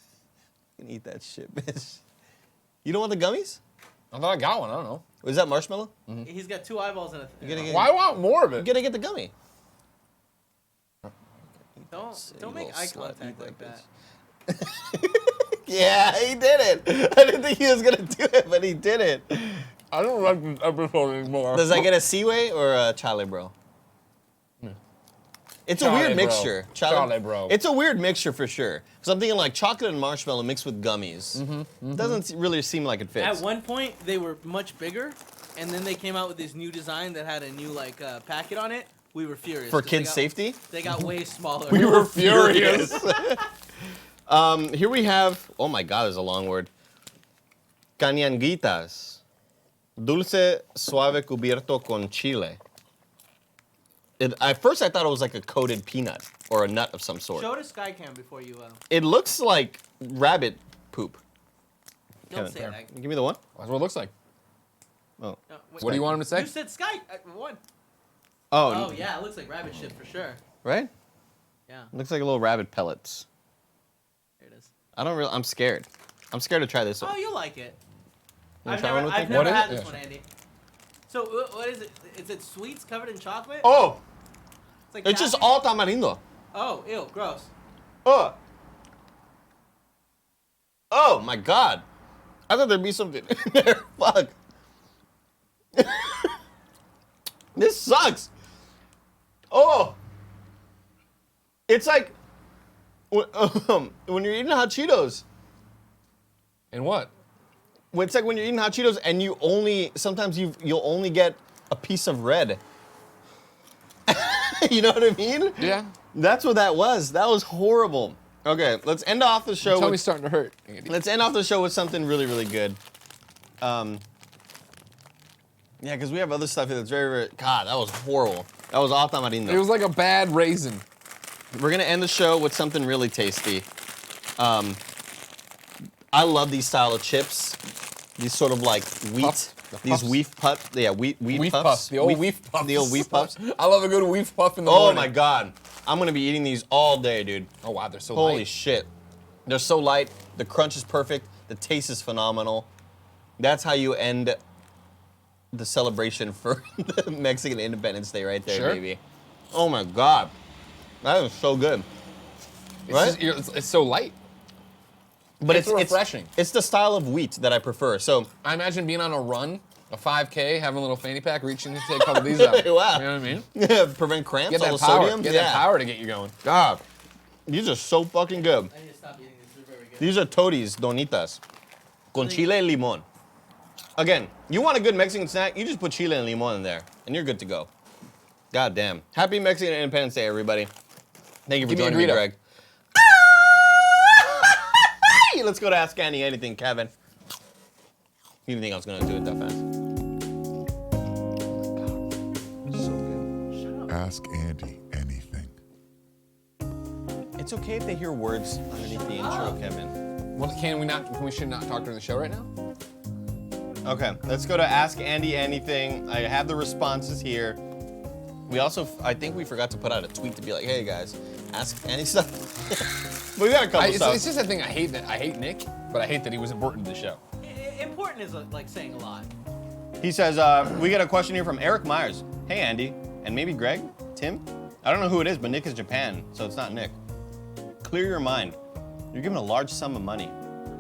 You can eat that shit, bitch. You don't want the gummies? I thought I got one. I don't know. Was that marshmallow? He's got 2 eyeballs in it. You gotta get, Why want more of You it? gotta get the gummy. Don't make eye contact like that. Yeah, he did it. I didn't think he was gonna do it, but he did it. I don't like this episode anymore. Does that get a Seaway or a Chale, bro? It's a Chale, weird bro. mixture. Chale, bro. It's a weird mixture for sure. Because I'm thinking like chocolate and marshmallow mixed with gummies. Doesn't really seem like it fits. At one point, they were much bigger, and then they came out with this new design that had a new like packet on it. We were furious. For 'cause they kids' got- safety? They got way smaller. We were furious. Here we have, oh my God, there's a long word. Cañanguitas. Dulce suave cubierto con chile. At first I thought it was like a coated peanut or a nut of some sort. Show it to Skycam before you. It looks like rabbit poop. Don't Kevin, say here. that. Give me the one. That's what it looks like. Oh. No, wait. What do you want him to say? You said Sky. One. Oh, Oh yeah, it looks like rabbit shit for sure. right? Yeah, Looks like a little rabbit pellets. there it is. I'm scared. I'm scared to try this Oh, one. you'll like it. I've try never, one with I've me? never What is had it? this Yeah, one, sure. Andy. So what is it? Is it sweets covered in chocolate? Oh, It's like it's just taffy? all tamarindo. Oh, ew, gross. Oh. Oh my God. I thought there'd be something in there. Fuck. This sucks. Oh. It's like when you're eating hot Cheetos. And what? It's like when you're eating hot Cheetos and you'll only get a piece of red. You know what I mean? Yeah. That's what that was. That was horrible. Okay, let's end off the show. Tell me starting to hurt. Andy. Let's end off the show with something really, really good. Yeah, because we have other stuff here that's very, very. God, that was horrible. That was all tamarindo. It was like a bad raisin. We're gonna end the show with something really tasty. I love these style of chips. These sort of like wheat. Puffs? The These puffs? wheat puffs. Yeah, wheat Wheat puffs. puffs. The old wheat puffs. The old wheat puffs. I love a good wheat puff in the Oh morning. my God, I'm gonna be eating these all day, dude. Oh wow, they're so Holy light. shit. They're so light. The crunch is perfect. The taste is phenomenal. That's how you end the celebration for the Mexican Independence Day right there, Sure. baby. Oh my God. That is so good. Right? It's so light. But it's refreshing. It's the style of wheat that I prefer. So, I imagine being on a run, a 5K, having a little fanny pack, reaching to take a couple of these out. Wow. You know what I mean? prevent cramps, Get all that the power. sodium. Get yeah. that power to get you going. God. These are so fucking good. I need to stop eating this. They're very good. These are totis, donitas, con chile y limon. Again, you want a good Mexican snack, you just put chile and limon in there, and you're good to go. God damn. Happy Mexican Independence Day, everybody. Thank you for Give me a joining me, Dorito. Greg. Let's go to Ask Andy Anything, Kevin. You didn't think I was going to do it that fast. So good. Ask Andy anything. It's okay if they hear words underneath the intro, Kevin. Well, we should not talk during the show right now? Okay, let's go to Ask Andy Anything. I have the responses here. We also, I think we forgot to put out a tweet to be like, hey guys, ask Andy stuff. But we got a couple It's stuff. just a thing. I hate Nick, but I hate that he was important to the show. Important is like saying a lot. He says, we got a question here from Eric Myers. Hey Andy, and maybe Greg, Tim? I don't know who it is, but Nick is Japan, so it's not Nick. Clear your mind. You're given a large sum of money.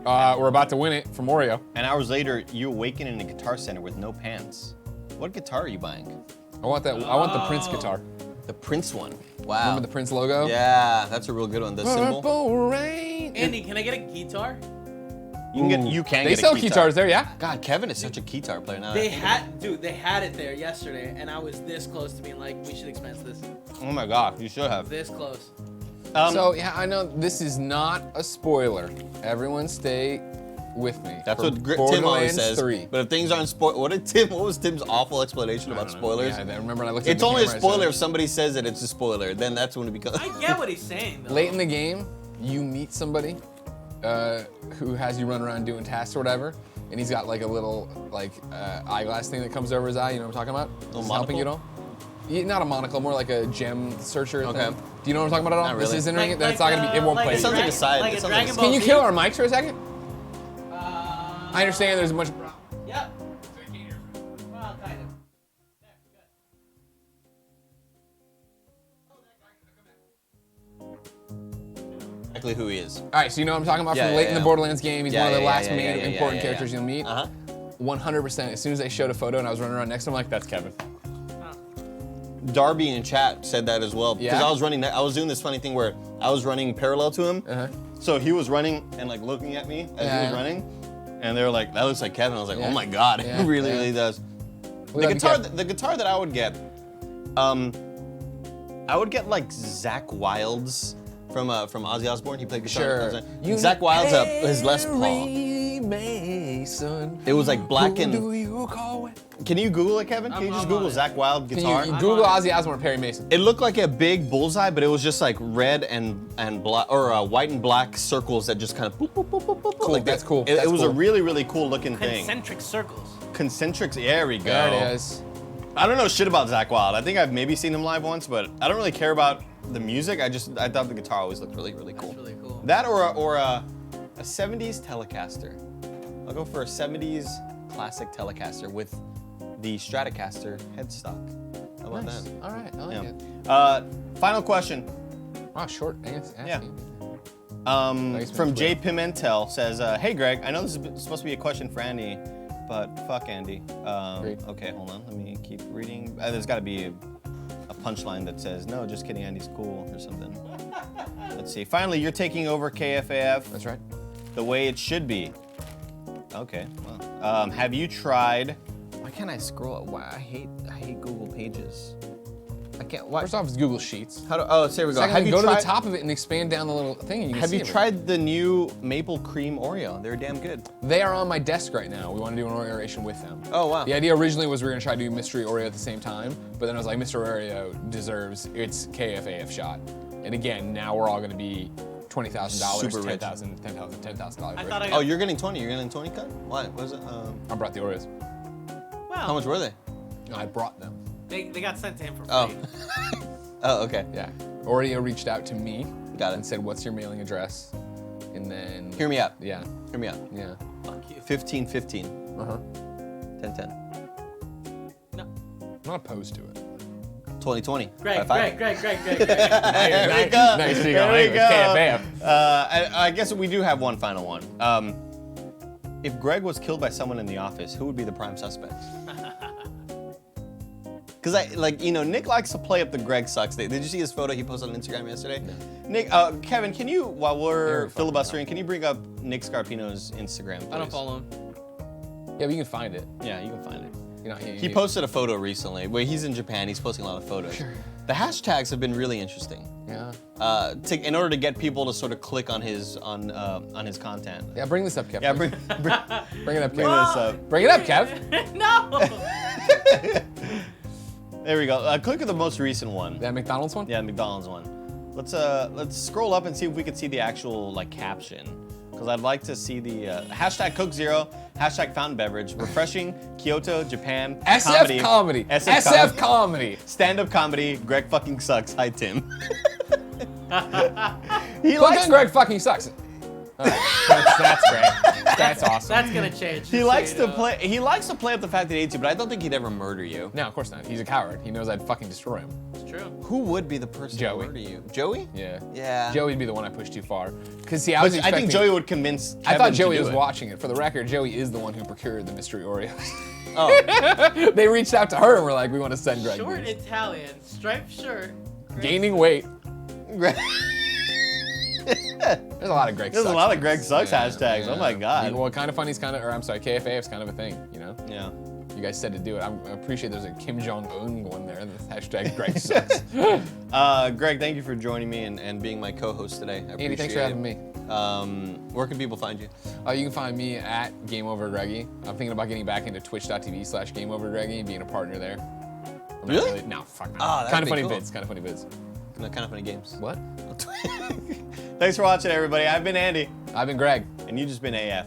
We're about to win it from Oreo. And hours later, you awaken in a guitar center with no pants. What guitar are you buying? I want that. I want the Prince guitar. The Prince one. Wow. Remember the Prince logo? Yeah, that's a real good one. The symbol. Purple rain. Andy, can I get a guitar? You can get They sell guitars there, yeah. God, Kevin is such a guitar player now. that I They think about they had it there yesterday, and I was this close to being like, we should expense this. it. Oh my God, you should have. This close. So yeah, I know this is not a spoiler. Everyone stay with me. That's for what Tim Borderlands always says. 3. But if things aren't spoiled, what was Tim's awful explanation about spoilers? Yeah, I remember when I looked at It's the only a camera, I spoiler said, if somebody says that it's a spoiler. Then that's when it becomes. I get what he's saying, though. Late in the game, you meet somebody who has you run around doing tasks or whatever, and he's got like a little eyeglass thing that comes over his eye. You know what I'm talking about? This is helping you at all? Yeah, not a monocle, more like a gem searcher Okay. thing. Do you know what I'm talking about at all? Not This really. is entering it. That's not gonna be. It won't play. It sounds like a side. Like it a sounds like Dragon a Ball Can you Z? kill our mics for a second? Uh, I understand there's much. Yep. Well, kind of. exactly who he is. All right, so you know what I'm talking about Yeah, from yeah, late in the yeah. Borderlands game. He's Yeah, one of the yeah, last yeah, main yeah, yeah, important yeah, characters yeah. you'll meet. 100%. As soon as they showed a photo and I was running around next to him, like, that's Kevin. Darby in chat said that as well because Yeah? I was doing this funny thing where I was running parallel to him. Uh-huh. So he was running and like looking at me as he was Yeah. running, and they were like, "That looks like Kevin." I was like, Yeah. "Oh my God, Yeah, it really, yeah. really does." We The love you, guitar, Kev. the guitar that I would get, I would get like Zach Wilde's from Ozzy Osbourne. He played guitar. Sure. Zach Wilde's his Les Paul. Mason. It was like black Who and. do you call it? Can you Google it, Kevin? Can you just I'm Google on it. Zach Wilde Can guitar? you Google Ozzy Osbourne, Perry Mason. It looked like a big bullseye, but it was just like red and black, or white and black circles that just kind of boop, boop, boop, boop, boop. Cool, Like that's that. cool. It That's was a cool. really, really cool looking thing. Concentric circles. Concentric. There we go. There it is. I don't know shit about Zach Wilde. I think I've maybe seen him live once, but I don't really care about the music. I thought the guitar always looked really, really cool. That's really cool. That or a 70s Telecaster. I'll go for a 70s classic Telecaster with the Stratocaster headstock. How about Nice. that? All right, I like it. Final question. Wow, short asking. Yeah. Nice From one, Jay Will. Pimentel says, "Hey Greg, I know this is supposed to be a question for Andy, but fuck Andy." Great. Okay, hold on. Let me keep reading. There's got to be a punchline that says, "No, just kidding, Andy's cool" or something. Let's see. Finally, you're taking over KFAF That's right. the way it should be. Okay. Well, have you tried? Why can't I scroll? Why I hate Google Pages. I can't. Why? First off, it's Google Sheets. How do? Oh, so here we go. Secondly, go to the top of it and expand down the little thing. And you can Have see you everything. tried the new maple cream Oreo? They're damn good. They are on my desk right now. We want to do an Oreoration with them. Oh, wow. The idea originally was we were going to try to do Mystery Oreo at the same time, but then I was like, Mystery Oreo deserves its KFAF shot. And again, now we're all going to be $20,000, Super rich. $10,000, $10,000. I thought I Oh, got. you're getting 20. You're getting 20 cut? Why? What was it? I brought the Oreos. Wow. How much were they? I brought them. They got sent to him for free. Oh. Oh, okay. Yeah. Oreo reached out to me Got and it. said, what's your mailing address? And then... Hear me out. Yeah. Hear me out. Yeah. Fuck you. 1515. Uh-huh. 1010. No. I'm not opposed to it. 2020. Greg. There we Nice, go. nice figure There we language. go. KFAF. I guess we do have one final one. If Greg was killed by someone in the office, who would be the prime suspect? Because Nick likes to play up the Greg sucks thing. Did you see his photo he posted on Instagram yesterday? No. Nick, Kevin, can you, while we're Very fucking filibustering, can you bring up Nick Scarpino's Instagram, please? I don't follow him. Yeah, but you can find it. Yeah, you can find it. You know, He posted a photo recently where he's in Japan. He's posting a lot of photos. Sure. The hashtags have been really interesting. Yeah. In order to get people to sort of click on his content. Yeah, bring this up, Kev. Yeah, please. Bring it up, Kev. bring this up. Bring it up, Kev. No. There we go. Click at the most recent one. That McDonald's one? Yeah, the McDonald's one. Let's scroll up and see if we can see the actual caption. Because I'd like to see the hashtag Coke Zero, hashtag fountain beverage, refreshing, Kyoto, Japan, SF comedy. SF comedy. Stand-up comedy, Greg fucking sucks. Hi, Tim. He likes Greg fucking sucks. All right. That's great. That's awesome. That's gonna change. He likes to play. He likes to play up the fact that he hates you, but I don't think he'd ever murder you. No, of course not. He's a coward. He knows I'd fucking destroy him. It's true. Who would be the person Joey. to murder you? Joey? Yeah. Yeah. Joey'd be the one I pushed too far. Because see, I was I expecting. think Joey would convince Kevin I thought Joey to do was it. watching it. For the record, Joey is the one who procured the Mystery Oreos. Oh. They reached out to her and were like, we want to send Greg Short these. Italian, striped shirt. great- Gaining weight. There's a lot of Greg There's sucks. a lot of ones. Greg sucks hashtags. Oh my God. Well, kind of funny's kind of, or I'm sorry, KFA is kind of a thing, you know? Yeah. You guys said to do it. I appreciate there's a Kim Jong-un one there. The hashtag Greg sucks. Greg, thank you for joining me and being my co-host today. I appreciate Andy, thanks for having me. Where can people find you? You can find me at GameOverGreggy. I'm thinking about getting back into twitch.tv/GameOverGreggy and being a partner there. I'm not Really? No, fuck no. Oh, that'd Kind of be funny cool. vids. Kind of funny vids. Kind of funny games. What? Thanks for watching, everybody. I've been Andy, I've been Greg. and you've just been AF.